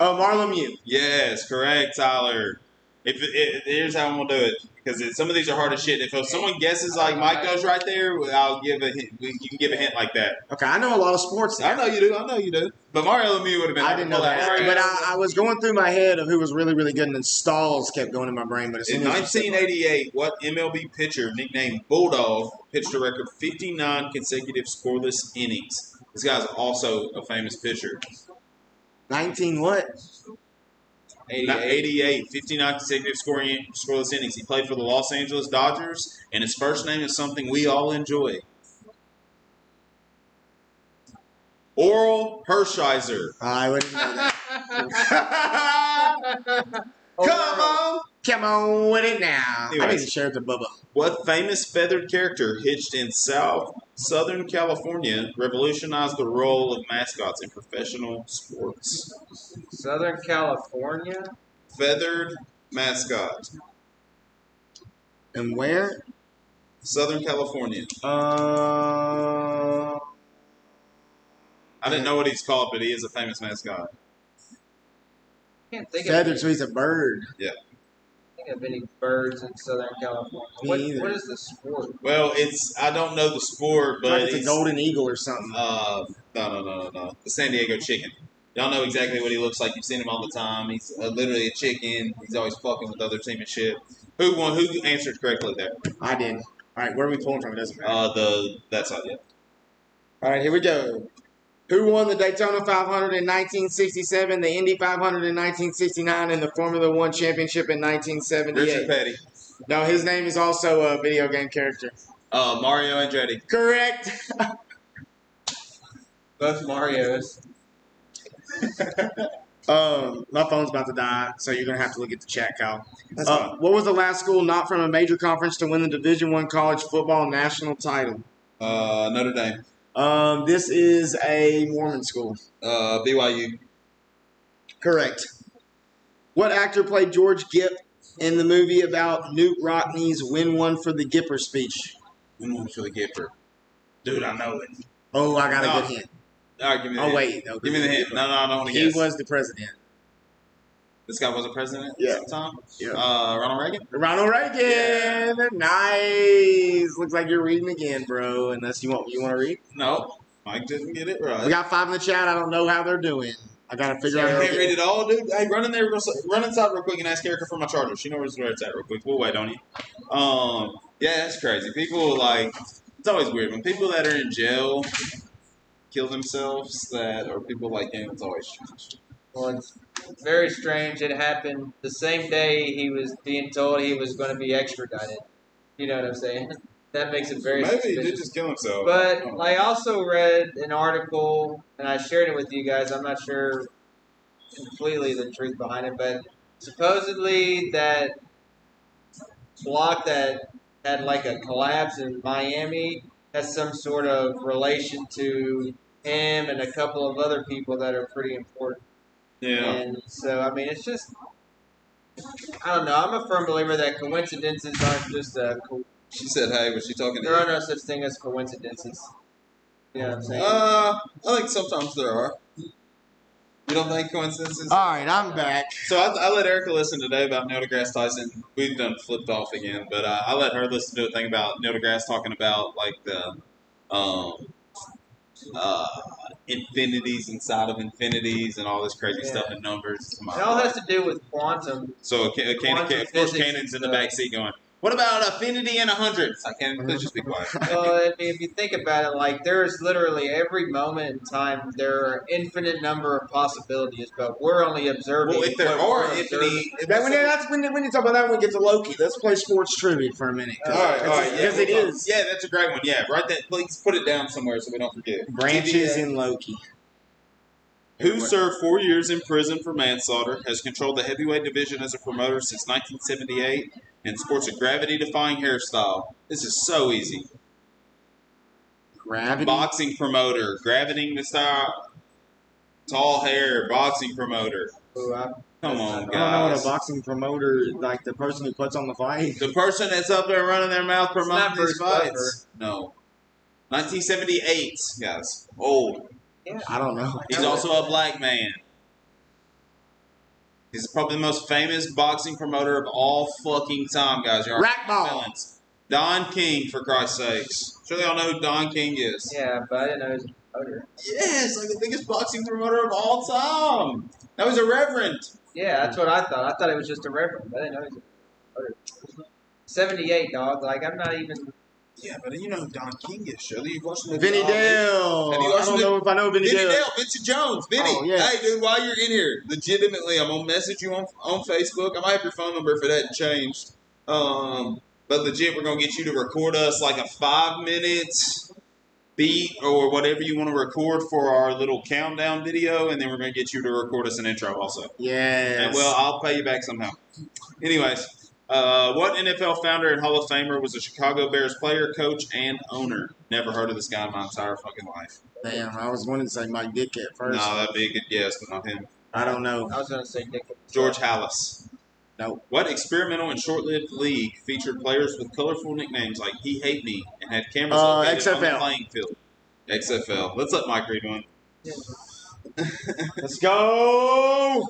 Marlon Mew. Yes, correct, Tyler. Here's how I'm gonna do it because some of these are hard as shit. If someone guesses like Mike does right there, I'll give a hint. You can give a hint like that. Okay, I know a lot of sports. I know you do. I know you do. But Mario Lemieux would have been. I didn't know that. But I was going through my head of who was really, really good, and then Stalls kept going in my brain. But as In soon as you said- 1988, what MLB pitcher nicknamed Bulldog pitched a record 59 consecutive scoreless innings? This guy's also a famous pitcher. 19 what? 88, 59 consecutive scoreless innings. He played for the Los Angeles Dodgers, and his first name is something we all enjoy. Oral Hershiser. I wouldn't know that. Come on! Come on with it now. I need Anyways. to share it to Bubba. What famous feathered character hitched in Southern California revolutionized the role of mascots in professional sports? Southern California. Feathered mascot. And where? Southern California. Uh, I didn't know what he's called, but he is a famous mascot. Can't think feathered, so he's a bird. of any birds in Southern California. Me What either. is the sport? Well, I don't know the sport, but Like it's a golden eagle or something. No. The San Diego chicken. Y'all know exactly what he looks like. You've seen him all the time. He's literally a chicken. He's always fucking with other team and shit. Who won? Who answered correctly there? I did. All right, where are we pulling from? It doesn't matter. That side, yeah. All right, here we go. Who won the Daytona 500 in 1967, the Indy 500 in 1969, and the Formula One Championship in Richard 1978? Petty. No, his name is also a video game character. Mario Andretti. Correct. Both Marios. My phone's about to die, so you're gonna have to look at the chat, Kyle. That's fine. What was the last school not from a major conference to win the Division I college football national title? Notre Dame. This is a Mormon school. BYU. Correct. What actor played George Gipp in the movie about Newt Rockney's "Win One for the Gipper" speech? Win one for the Gipper. Dude, I know it. Oh, I got a No. good hint. All right, give me the Oh hint. wait, no, Give me the hint. No, I don't want to He guess. was the president. This guy was a president Yeah. at the time? Yeah. Ronald Reagan? Ronald Reagan. Nice. Looks like you're reading again, bro. Unless you want to read. No. Mike didn't get it right. We got 5 in the chat. I don't know how they're doing. I gotta figure I out. How can't to read it all, dude. Hey, run in there, run inside real quick and ask Erica for my charger. She knows where it's at real quick. We'll wait on you. Yeah, that's crazy. People it's always weird when people that are in jail kill themselves. Or people like him. It's always strange. Well, it's very strange. It happened the same day he was being told he was going to be extradited. You know what I'm saying? That makes it very Maybe he did suspicious. just kill himself. But I also read an article, and I shared it with you guys. I'm not sure completely the truth behind it, but supposedly that block that had like a collapse in Miami has some sort of relation to him and a couple of other people that are pretty important. Yeah. And so, I mean, it's just, I don't know. I'm a firm believer that coincidences aren't just She said, "Hey," was she talking to there are you? no such thing as coincidences. You know what I'm saying? I think sometimes there are. You don't think coincidences? All right, I'm back. So I let Erica listen today about Neil deGrasse Tyson. We've done flipped off again, but I let her listen to a thing about Neil deGrasse talking about like the uh, infinities inside of infinities and all this crazy stuff and numbers. It all has to do with quantum. So of course, Cannon's in the back seat going, "What about affinity and 100?" I can't. Please just be quiet. Well, I mean, if you think about it, like there's literally every moment in time there are infinite number of possibilities, but we're only observing. Well, if there what are we're infinity, When you talk about that, when we get to Loki, let's play sports trivia for a minute. all right, Because it is Yeah, that's a great one. Yeah, write that. Please put it down somewhere so we don't forget. branches in Loki. Who served 4 years in prison for manslaughter, has controlled the heavyweight division as a promoter since 1978, and sports a gravity-defying hairstyle. This is so easy. Gravity. Boxing promoter, gravity style, tall hair, boxing promoter. Come on, I don't know what guys. a boxing promoter, like the person who puts on the fight. The person that's up there running their mouth promoting not these Bruce fights. No. 1978, guys. Old. I don't know. He's also a black man. He's probably the most famous boxing promoter of all fucking time, guys. You're Rackball. villains. Don King, for Christ's sakes. Sure they all know who Don King is. Yeah, but I didn't know he was a promoter. Yes, like the biggest boxing promoter of all time. That was a reverend. Yeah, that's what I thought. I thought it was just a reverend. I didn't know he was a promoter. 78, dog. Like, I'm not even... Yeah, but you know who Don King is, Shirley. You've watched the Vinny Dale. Have you I watched don't know if I know Vinny Dale. Vincent Jones, Vinny. Oh, yeah. Hey, dude, while you're in here, legitimately, I'm gonna message you on Facebook. I might have your phone number if it hadn't changed. But legit, we're gonna get you to record us like a 5 minutes beat or whatever you want to record for our little countdown video, and then we're gonna get you to record us an intro also. Yes. And well, I'll pay you back somehow. Anyways. What NFL founder and Hall of Famer was a Chicago Bears player, coach, and owner? Never heard of this guy in my entire fucking life. Damn, I was wanting to say Mike Dick at first. No, that'd be a good guess, but not him. I don't know. I was going to say Dick. George Hallis. No. What experimental and short-lived league featured players with colorful nicknames like He Hate Me and had cameras located on the XFL. playing field? XFL. Let's let Mike read one. Let's go.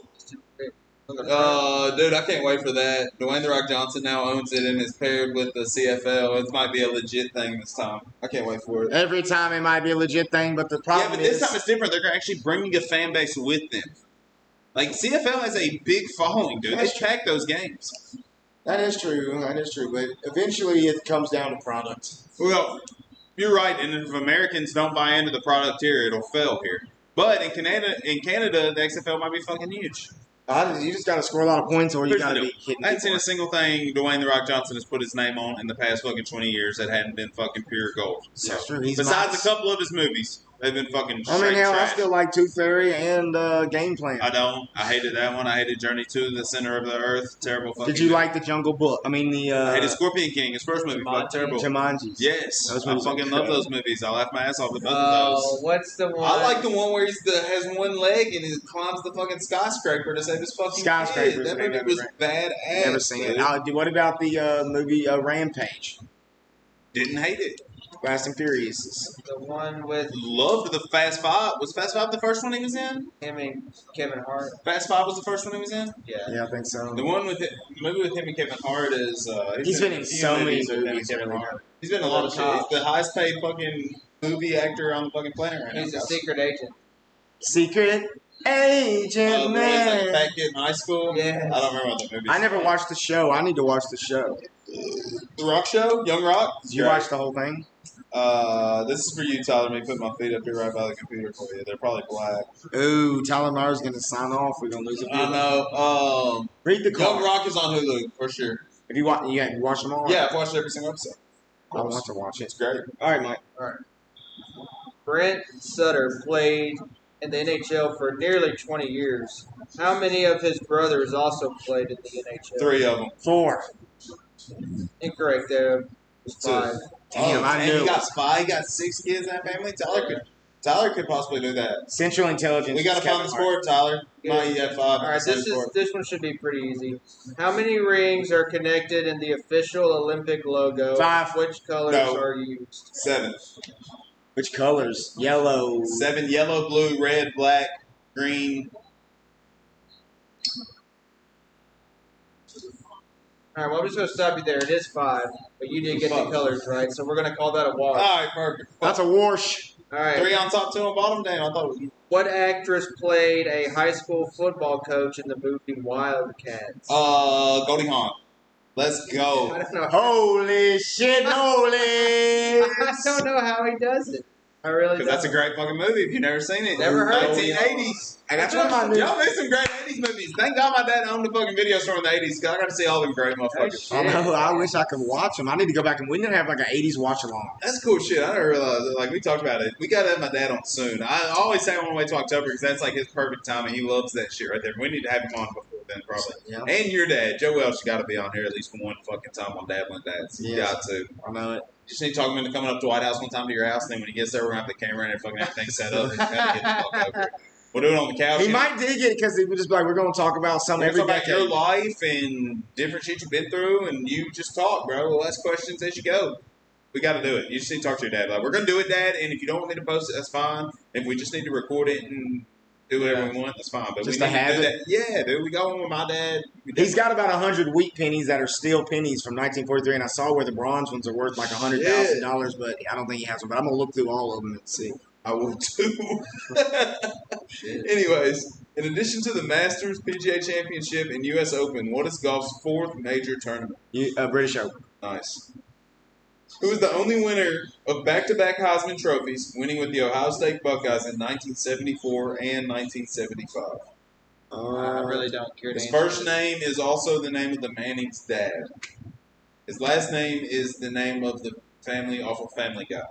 Dude, I can't wait for that. Dwayne The Rock Johnson now owns it and is paired with the CFL. It might be a legit thing this time. I can't wait for it. Every time it might be a legit thing, but the problem Yeah, but is... this time it's different. They're actually bringing a fan base with them. Like, CFL has a big following, dude. They pack those games. That is true. That is true. But eventually it comes down to product. Well, you're right. And if Americans don't buy into the product here, it'll fail here. But in Canada, the XFL might be fucking huge. You just got to score a lot of points or you got to be hitting I haven't seen people. a single thing Dwayne The Rock Johnson has put his name on in the past fucking 20 years that hadn't been fucking pure gold. So, That's true. He's besides nice. a couple of his movies, they've been fucking I mean, straight hell, I trash. still like Tooth Fairy and Game Plan. I don't. I hated that one. I hated Journey to the Center of the Earth. Terrible fucking Did you movie. like the Jungle Book? I mean, the... I hated Scorpion King. His first movie. Fucking terrible. Jumanji. Yes. Those I movies are fucking love good. those movies. I laugh my ass off at both of those. What's the one? I like the one where he has one leg and he climbs the fucking skyscraper to save his fucking Skyscraper. kid. That movie was badass. Never seen dude. it. What about the movie Rampage? Didn't hate it. Fast and Furious. The one with Loved the Fast Five. Was Fast Five the first one he was in? him and Kevin Hart. Fast Five was the first one he was in? Yeah. Yeah, I think so. The one with the movie with him and Kevin Hart is He's been in a few so many with him and movies, Kevin really. Hart. He's been in a lot of shit. He's the highest paid fucking movie actor on the fucking planet right now. He's a guys. secret agent. Secret Agent When he's like a Man. fat kid in high school. Yeah. I don't remember what that movie is. I never watched the show. I need to watch the show. The Rock Show? Young Rock? Did you watch the whole thing? This is for you, Tyler. Let me put my feet up here right by the computer for you. They're probably black. Ooh, Tyler Myers going to sign off. We're going to lose a I viewer. know. Read the Young card. Rock is on Hulu, for sure. Have you watched them all? Yeah, I've watched every single episode. I want to watch it. It's great. All right, Mike. Brent Sutter played in the NHL for nearly 20 years. How many of his brothers also played in the NHL? 3 of them. 4. Incorrect there. It was 5. Damn, I knew. He got 6 kids in that family. Tyler could possibly do that. Central Intelligence. We got to is find the Kevin Hart. sport, Tyler. No, you got 5. All right, this one should be pretty easy. How many rings are connected in the official Olympic logo? 5. Which colors No. are used? 7. Which colors? Yellow. 7: yellow, blue, red, black, green, All right, well, I'm just going to stop you there. It is 5, but you did get the Fuck. colors right, so we're going to call that a All wash. right, perfect. That's a wash. All right. 3 on top, 2 on bottom. Damn, I thought it was. What actress played a high school football coach in the movie Wildcats? Goldie Hawn. Let's I go. don't know. Holy shit, holy! I don't know how he does it. I really don't. Because that's a great fucking movie if you've never seen it. Never heard of it. 1980s. And that's one of my Y'all made some great 80s movies. Thank God my dad owned the fucking video store in the 80s. 'Cause I got to see all them great motherfuckers. I know. I wish I could watch them. I need to go back and we didn't have like an '80s watch along. That's cool shit. I never realized it. Like, we talked about it. We got to have my dad on soon. I always say I want to wait till October because that's like his perfect time and he loves that shit right there. We need to have him on before then, probably. Yeah. And your dad, Joe Welch, got to be on here at least one fucking time on Dabbling Dads. You Yes. got to. I know it. Just need to talk him into coming up to White House one time to your house. Then when he gets there, we're going to have the camera and fucking everything set up. And kind of get the fuck over it. We'll do it on the couch. He might dig it because he would just be like, "We're going to talk about something We're every talk about your decade." life and different shit you've been through, and you just talk, bro. We'll ask questions as you go. We got to do it. You just need to talk to your dad. Like, we're going to do it, Dad, and if you don't want me to post it, that's fine. If we just need to record it and do whatever we want, that's fine. But Just we to need have do it? that. Yeah, dude. We got one with my dad. He's got about 100 wheat pennies that are still pennies from 1943, and I saw where the bronze ones are worth like $100,000, but I don't think he has them. But I'm gonna look through all of them and see. I will too. Anyways, in addition to the Masters, PGA Championship, and U.S. Open, what is golf's 4th major tournament? British Open. Nice. Who is the only winner of back-to-back Heisman trophies, winning with the Ohio State Buckeyes in 1974 and 1975? I really don't care. His first name is also the name of the Manning's dad. His last name is the name of the family off of Family Guy.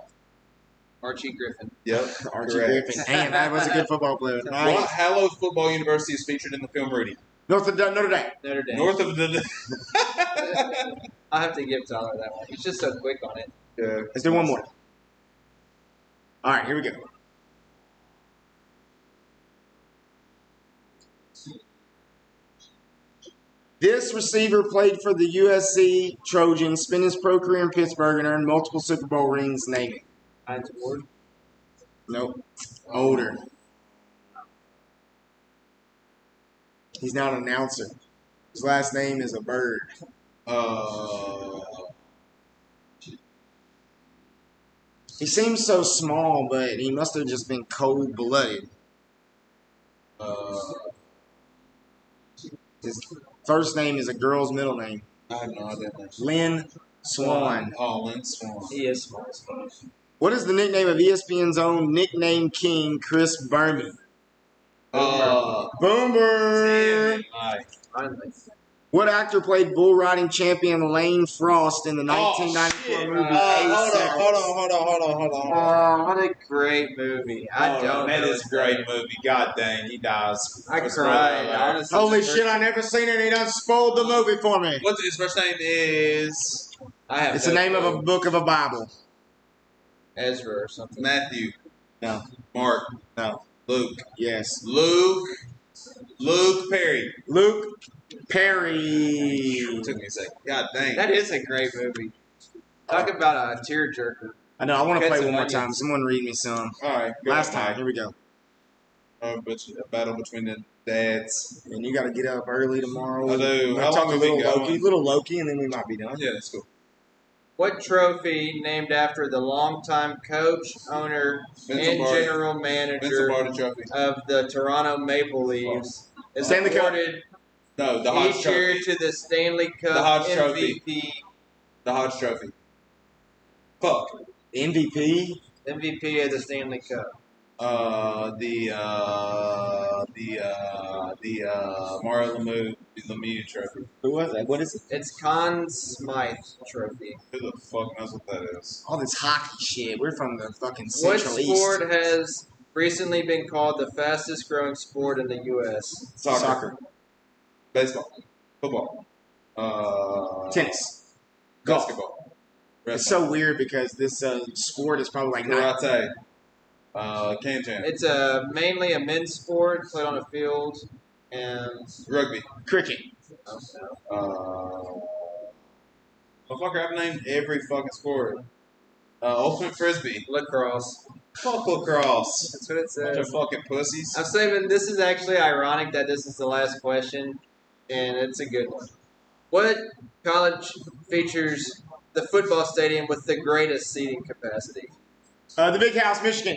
Archie Griffin. Yep, Archie correct. Griffin. Damn, that was a good football player. What Nice. Hallowed Football University is featured in the film Rudy? Notre Dame. Notre Dame. North of the... I have to give Tyler that one. He's just so quick on it. Yeah. Let's do one more. All right, here we go. This receiver played for the USC Trojans, spent his pro career in Pittsburgh, and earned multiple Super Bowl rings. Name it. Heinz Ward. Nope. Older. He's not an announcer. His last name is a bird. He seems so small, but he must have just been cold-blooded. His first name is a girl's middle name. I have no idea. Lynn Swan. Oh, Lynn Swan. He is small as fuck. What is the nickname of ESPN's own nickname king, Chris Berman? Boomer. Finally. What actor played bull riding champion Lane Frost in the 1994 movie Hold on. Oh, what a great movie. I don't That know is a his great name. movie. God dang, he dies. I cried. Honestly, Holy the first- shit, I never seen it and he done spoiled the movie for me. What's his first name is? I have It's no the name of clue. a book of a Bible. Ezra or something. Matthew. No. Mark. No. Luke. Yes. Luke Perry. Luke Perry. It took me a second. God dang. That is a great movie. Talk about a tearjerker. I know, I want to play one more Pennsylvania. time. Someone read me some. All right. Go Last ahead, time. Here we go. Mike. A battle between the dads. And you got to get up early tomorrow. I do. We're How long talking a have we little been Loki, and then we might be done. Yeah, that's cool. What trophy, named after the longtime coach, owner, Vince and Lombardi. general Vince manager Lombardi Trophy. of the Toronto Maple Leafs, is Stanley Cup. awarded No, the Hodge each year Trophy. to the Stanley Cup The Hodge Trophy. MVP, The Hodge Trophy. Fuck. MVP? MVP of the Stanley Cup? The Mario Lemieux Trophy. Who was that? What is it? It's Conn Smythe Trophy. Who the fuck knows what that is? All this hockey shit. We're from the fucking What Central sport East. has recently been called the fastest growing sport in the U.S.? Soccer. Baseball. Football. Tennis. Golf. Basketball. It's so weird because this sport is probably like Karate. Can-can. It's mainly a men's sport played on a field, and Rugby. cricket. Motherfucker, I've named every fucking sport. Ultimate Frisbee. lacrosse. Fuck lacrosse. That's what it Bunch of says. fucking pussies. I'm saving. This is actually ironic that this is the last question, and it's a good one. What college features the football stadium with the greatest seating capacity? The Big House, Michigan.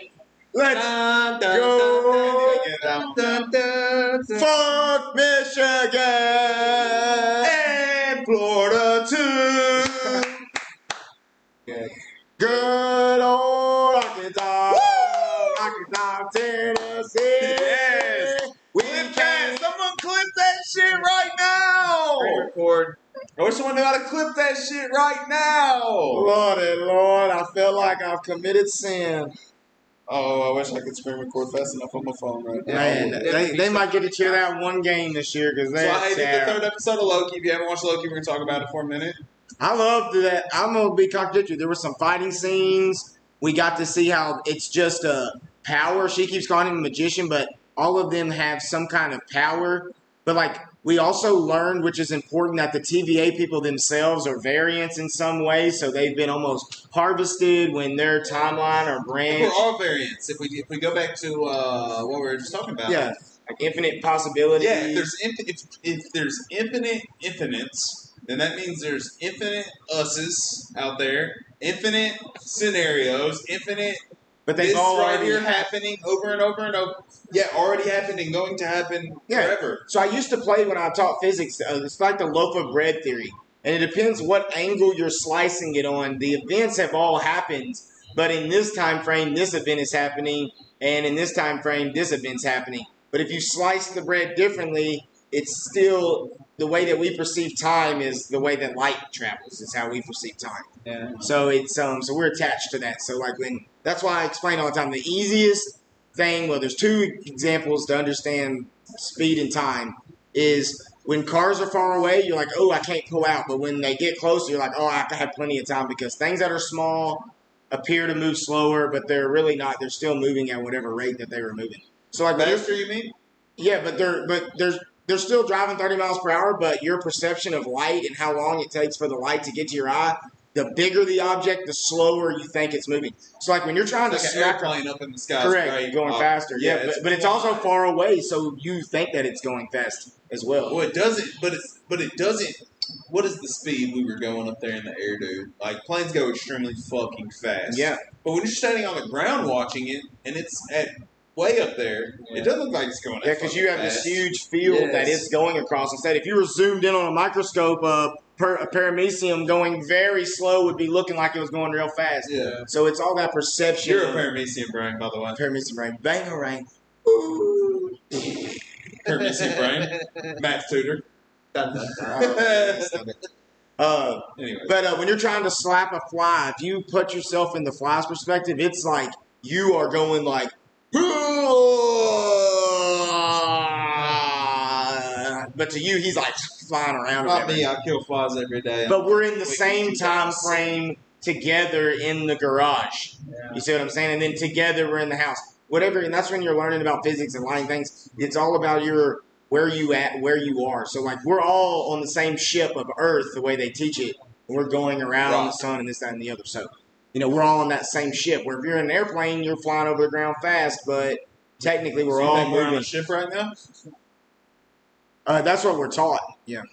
Let's Dun, dun, go. dun, dun, dun, dun. Fuck Michigan. And Florida too. Good old Arkansas. Arkansas, Tennessee. Yes. We Clip that. can't. Someone clip that shit right now. Record. I wish someone knew how to clip that shit right now. Lordy, Lord, I feel like I've committed sin. Oh, I wish I could screen record fast enough on my phone right now. Man, they might get to cheer that one game this year because So they. I hated the third episode of Loki. If you haven't watched Loki, we're going to talk about it for a minute. I loved that. I'm gonna be contradictory. There were some fighting scenes. We got to see how it's just a power. She keeps calling him a magician, but all of them have some kind of power. But like we also learned, which is important, that the TVA people themselves are variants in some way. So they've been almost harvested when their timeline or branch. We're all variants. If we go back to what we were just talking about. Yeah, like infinite possibilities. Yeah, if there's infinite infinites, then that means there's infinite us's out there, infinite scenarios, infinite. But they've This all right already here happening over and over and over. Yeah, already happened and going to happen forever. So I used to play when I taught physics. It's like the loaf of bread theory. And it depends what angle you're slicing it on. The events have all happened, but in this time frame, this event is happening, and in this time frame, this event's happening. But if you slice the bread differently, it's still the way that we perceive time is the way that light travels. Is how we perceive time. Yeah. So it's so we're attached to that. So like that's why I explain all the time. The easiest thing, well, there's two examples to understand speed and time. Is when cars are far away, you're like, oh, I can't pull out. But when they get closer, you're like, oh, I have plenty of time because things that are small appear to move slower, but they're really not. They're still moving at whatever rate that they were moving. So like Faster, you mean? yeah, but they're still driving 30 miles per hour, but your perception of light and how long it takes for the light to get to your eye, the bigger the object, the slower you think it's moving. So like when you're trying It's to like an smack airplane up in the sky. correct, Right? going faster. Yeah, but it's also flying. far away, so you think that it's going fast as well. Well, it doesn't. But it doesn't. What is the speed we were going up there in the air, dude? Like planes go extremely fucking fast. Yeah. But when you're standing on the ground watching it, and it's at way up there, it doesn't look like it's going. Yeah, because you have this huge field that Yes. it's going across. Instead, if you were zoomed in on a microscope, a paramecium going very slow would be looking like it was going real fast. Yeah. So it's all that perception. You're a of paramecium brain, by the way. paramecium brain. Bangarang. Ooh. Paramecium brain. Math tutor. Dun, dun, dun. Anyway. But when you're trying to slap a fly, if you put yourself in the fly's perspective, it's like you are going like, but to you, he's like flying around. Not me. I kill flies every day. But we're in the same time frame together in the garage. Yeah. You see what I'm saying? And then together we're in the house. Whatever, and that's when you're learning about physics and lighting things. It's all about where you at, where you are. So like we're all on the same ship of Earth, the way they teach it. And we're going around the sun and this, that, and the other. So, we're all on that same ship. Where if you're in an airplane, you're flying over the ground fast, but technically we're So you all think we're on moving. a ship right now? That's what we're taught. Yeah.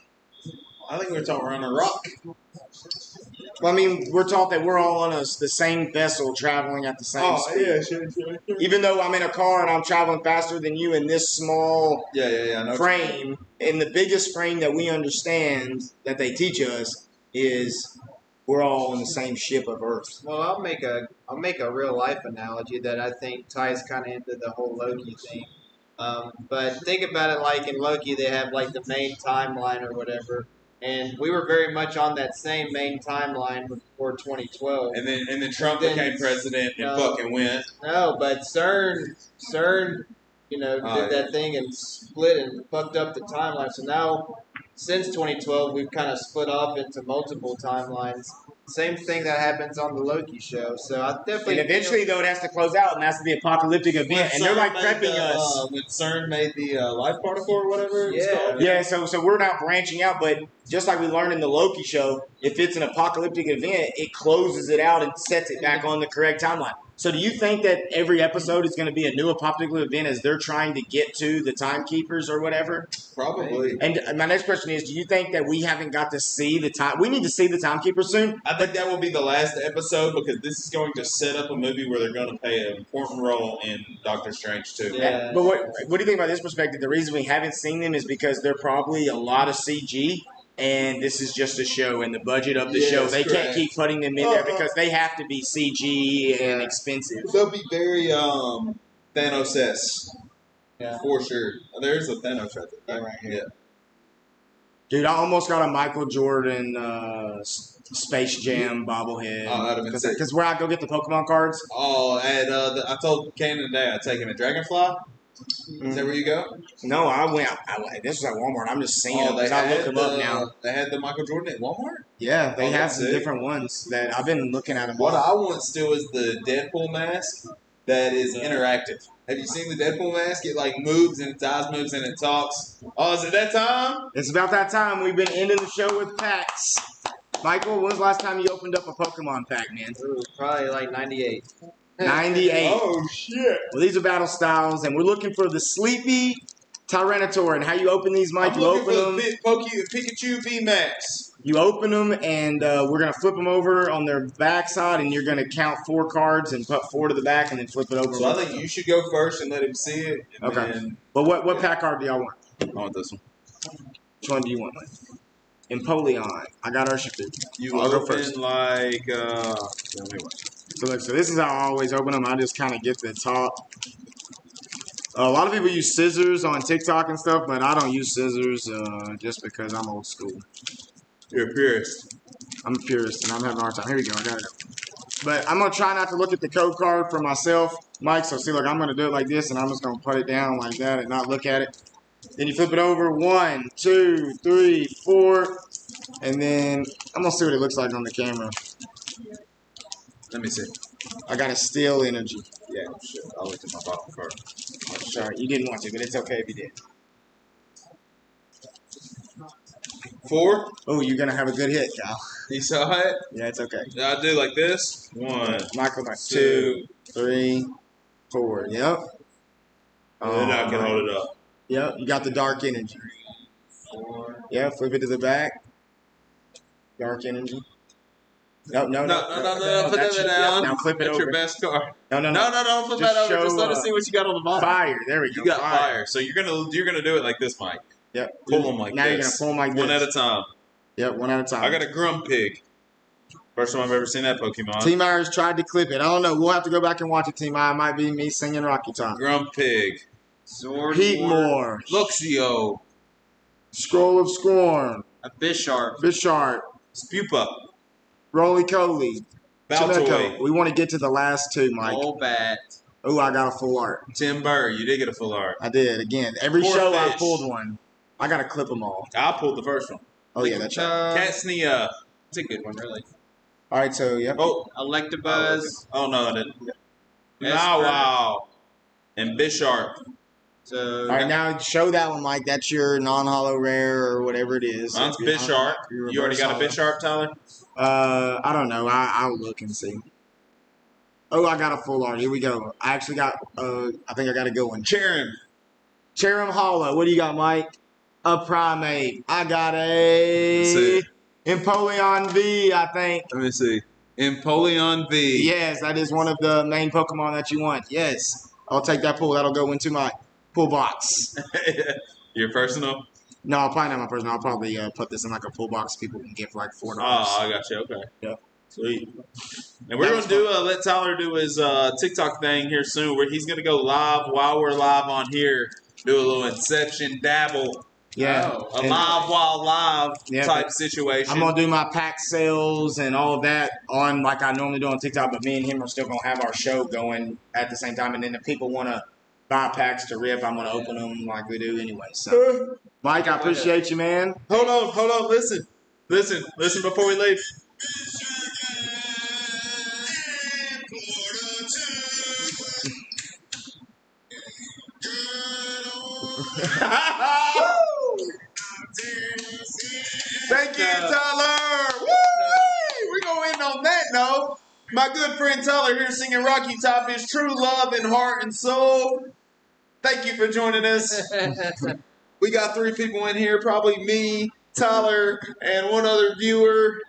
I think we're talking we're on a rock. Well, we're taught that we're all on the same vessel traveling at the same speed. yeah, sure. Even though I'm in a car and I'm traveling faster than you in this small Yeah. I know. frame, and the biggest frame that we understand that they teach us is we're all on the same ship of Earth. Well, I'll make a real life analogy that I think ties kind of into the whole Loki thing. But think about it like in Loki, they have like the main timeline or whatever, and we were very much on that same main timeline before 2012. And then Trump Then- became president and fucking went. No, but CERN, did that thing and split and fucked up the timeline. So now, since 2012, we've kind of split off into multiple timelines. Same thing that happens on the Loki show. So I definitely. And eventually, though, it has to close out, and that's the apocalyptic event. And they're like prepping us. When CERN made the life particle or whatever it's Yeah. called. Yeah, so we're not branching out, but just like we learned in the Loki show, if it's an apocalyptic event, it closes it out and sets it back on the correct timeline. So do you think that every episode is going to be a new apocalyptic event as they're trying to get to the timekeepers or whatever? Probably. And my next question is, do you think that we haven't got to see the time? We need to see the timekeepers soon. I think that will be the last episode because this is going to set up a movie where they're going to play an important role in Doctor Strange 2. Yeah. But what do you think about this perspective? The reason we haven't seen them is because they're probably a lot of CG. And this is just a show, and the budget of the show, they can't keep putting them in there because they have to be CG and expensive. They'll be very Thanos-esque. Yeah. For sure. There's a Thanos right there. Yeah. Dude, I almost got a Michael Jordan Space Jam bobblehead. Oh, that'd have been sick. Because where I go get the Pokemon cards. Oh, and I told Kanan today I'd taken a Dragonfly. Is that where you go? No, I went. This was at Walmart. I'm just seeing them because I look them up now. They had the Michael Jordan at Walmart? Yeah, they have that's some sick. different ones that I've been looking at them. What I want still is the Deadpool mask that is interactive. Have you seen the Deadpool mask? It like moves and its eyes moves and it talks. Oh, is it that time? It's about that time. We've been ending the show with packs. Michael, when's the last time you opened up a Pokemon pack, man? Ooh, probably like 98. 98. Oh, shit. Well, these are battle styles, and we're looking for the Sleepy Tyranitar. And how you open these, Mike? I'm You looking open for them. the Pikachu VMAX. You open them, and we're going to flip them over on their backside, and you're going to count 4 cards and put 4 to the back, and then flip it over. So I think you should go first and let him see it. And Okay. Then But what pack card do y'all want? I want this one. Which one do you want, Mike? Empoleon. I got Urshifu. You I'll go open first. like let me watch. So look, so this is how I always open them. I just kind of get the top. A lot of people use scissors on TikTok and stuff, but I don't use scissors just because I'm old school. You're a purist. I'm a purist, and I'm having a hard time. Here we go. I got it. But I'm going to try not to look at the code card for myself, Mike. So see, look, I'm going to do it like this, and I'm just going to put it down like that and not look at it. Then you flip it over. 1, 2, 3, 4. And then I'm going to see what it looks like on the camera. Let me see. I got a Steel Energy. Yeah, shit. I looked at my bottom card. Sorry, you didn't want to, but it's okay if you did. 4. Oh, you're going to have a good hit, Kyle. You saw it? Yeah, it's okay. I do like this. 1, Michael, like 2, 2, 3, 4. Yep. and then I can hold it up. Yep, you got the Dark Energy. 4. Yeah, flip it to the back. Dark Energy. No. No, put that's that your- down. Now flip it That's over. your best card. No. No, don't flip Just that over. show, Just let us see what you got on the bottom. Fire. There we go. You got fire. So you're gonna do it like this, Mike. Yep. Pull them like now this. You're going to pull them like this. One at a time. Yep, one at a time. I got a Grumpig. First time I've ever seen that Pokemon. T Myers tried to clip it. I don't know. We'll have to go back and watch it, T Myers. It might be me singing Rocky Top. Grumpig. Zord. Heatmore. Luxio. Scroll of Scorn. A Bisharp. Bisharp. Spupa. Roly Coly. Baltoy. Chineko. We want to get to the last 2, Mike. Golbat. Oh, I got a full art. Timber. You did get a full art. I did. Again, every Poor show I fish. pulled one. I got to clip them all. I pulled the first one. Oh, yeah, that's right. Catsnia. It's a good one, really. All right, so, yep. Oh. Electabuzz. Oh, no, I didn't. Esper. Wow. And Bisharp. So All right, now show that one, Mike. That's your non-hollow rare or whatever it is. Mine's Your Bisharp. your You already got a reverse Bisharp, Tyler? hollow. I don't know. I'll look and see. Oh, I got a full art. Here we go. I actually got, I think I got a good one. Charon. Cherim Hollow. What do you got, Mike? A Primate. I got Let's a see. Empoleon V, I think. Let me see. Empoleon V. Yes, that is one of the main Pokemon that you want. Yes. I'll take that pull. That'll go into my pull box. Your personal? No, I'll probably not my personal. I'll probably put this in like a pull box people can get for like $4. Oh, I got you. Okay. Yep. Sweet. And we're going to do let Tyler do his TikTok thing here soon where he's going to go live while we're live on here. Do a little Inception Dabble. Yeah. Oh, A And live while live Yeah, type but situation. I'm going to do my pack sales and all of that on like I normally do on TikTok, but me and him are still going to have our show going at the same time. And then if people want to buy packs to rip, I'm going to open them like we do anyway. So, Mike, I appreciate you, man. Hold on. Listen before we leave. Thank you, Tyler. Woo! We're going to end on that note. My good friend Tyler here singing Rocky Top, his true love and heart and soul. Thank you for joining us. We got 3 people in here, probably me, Tyler, and one other viewer.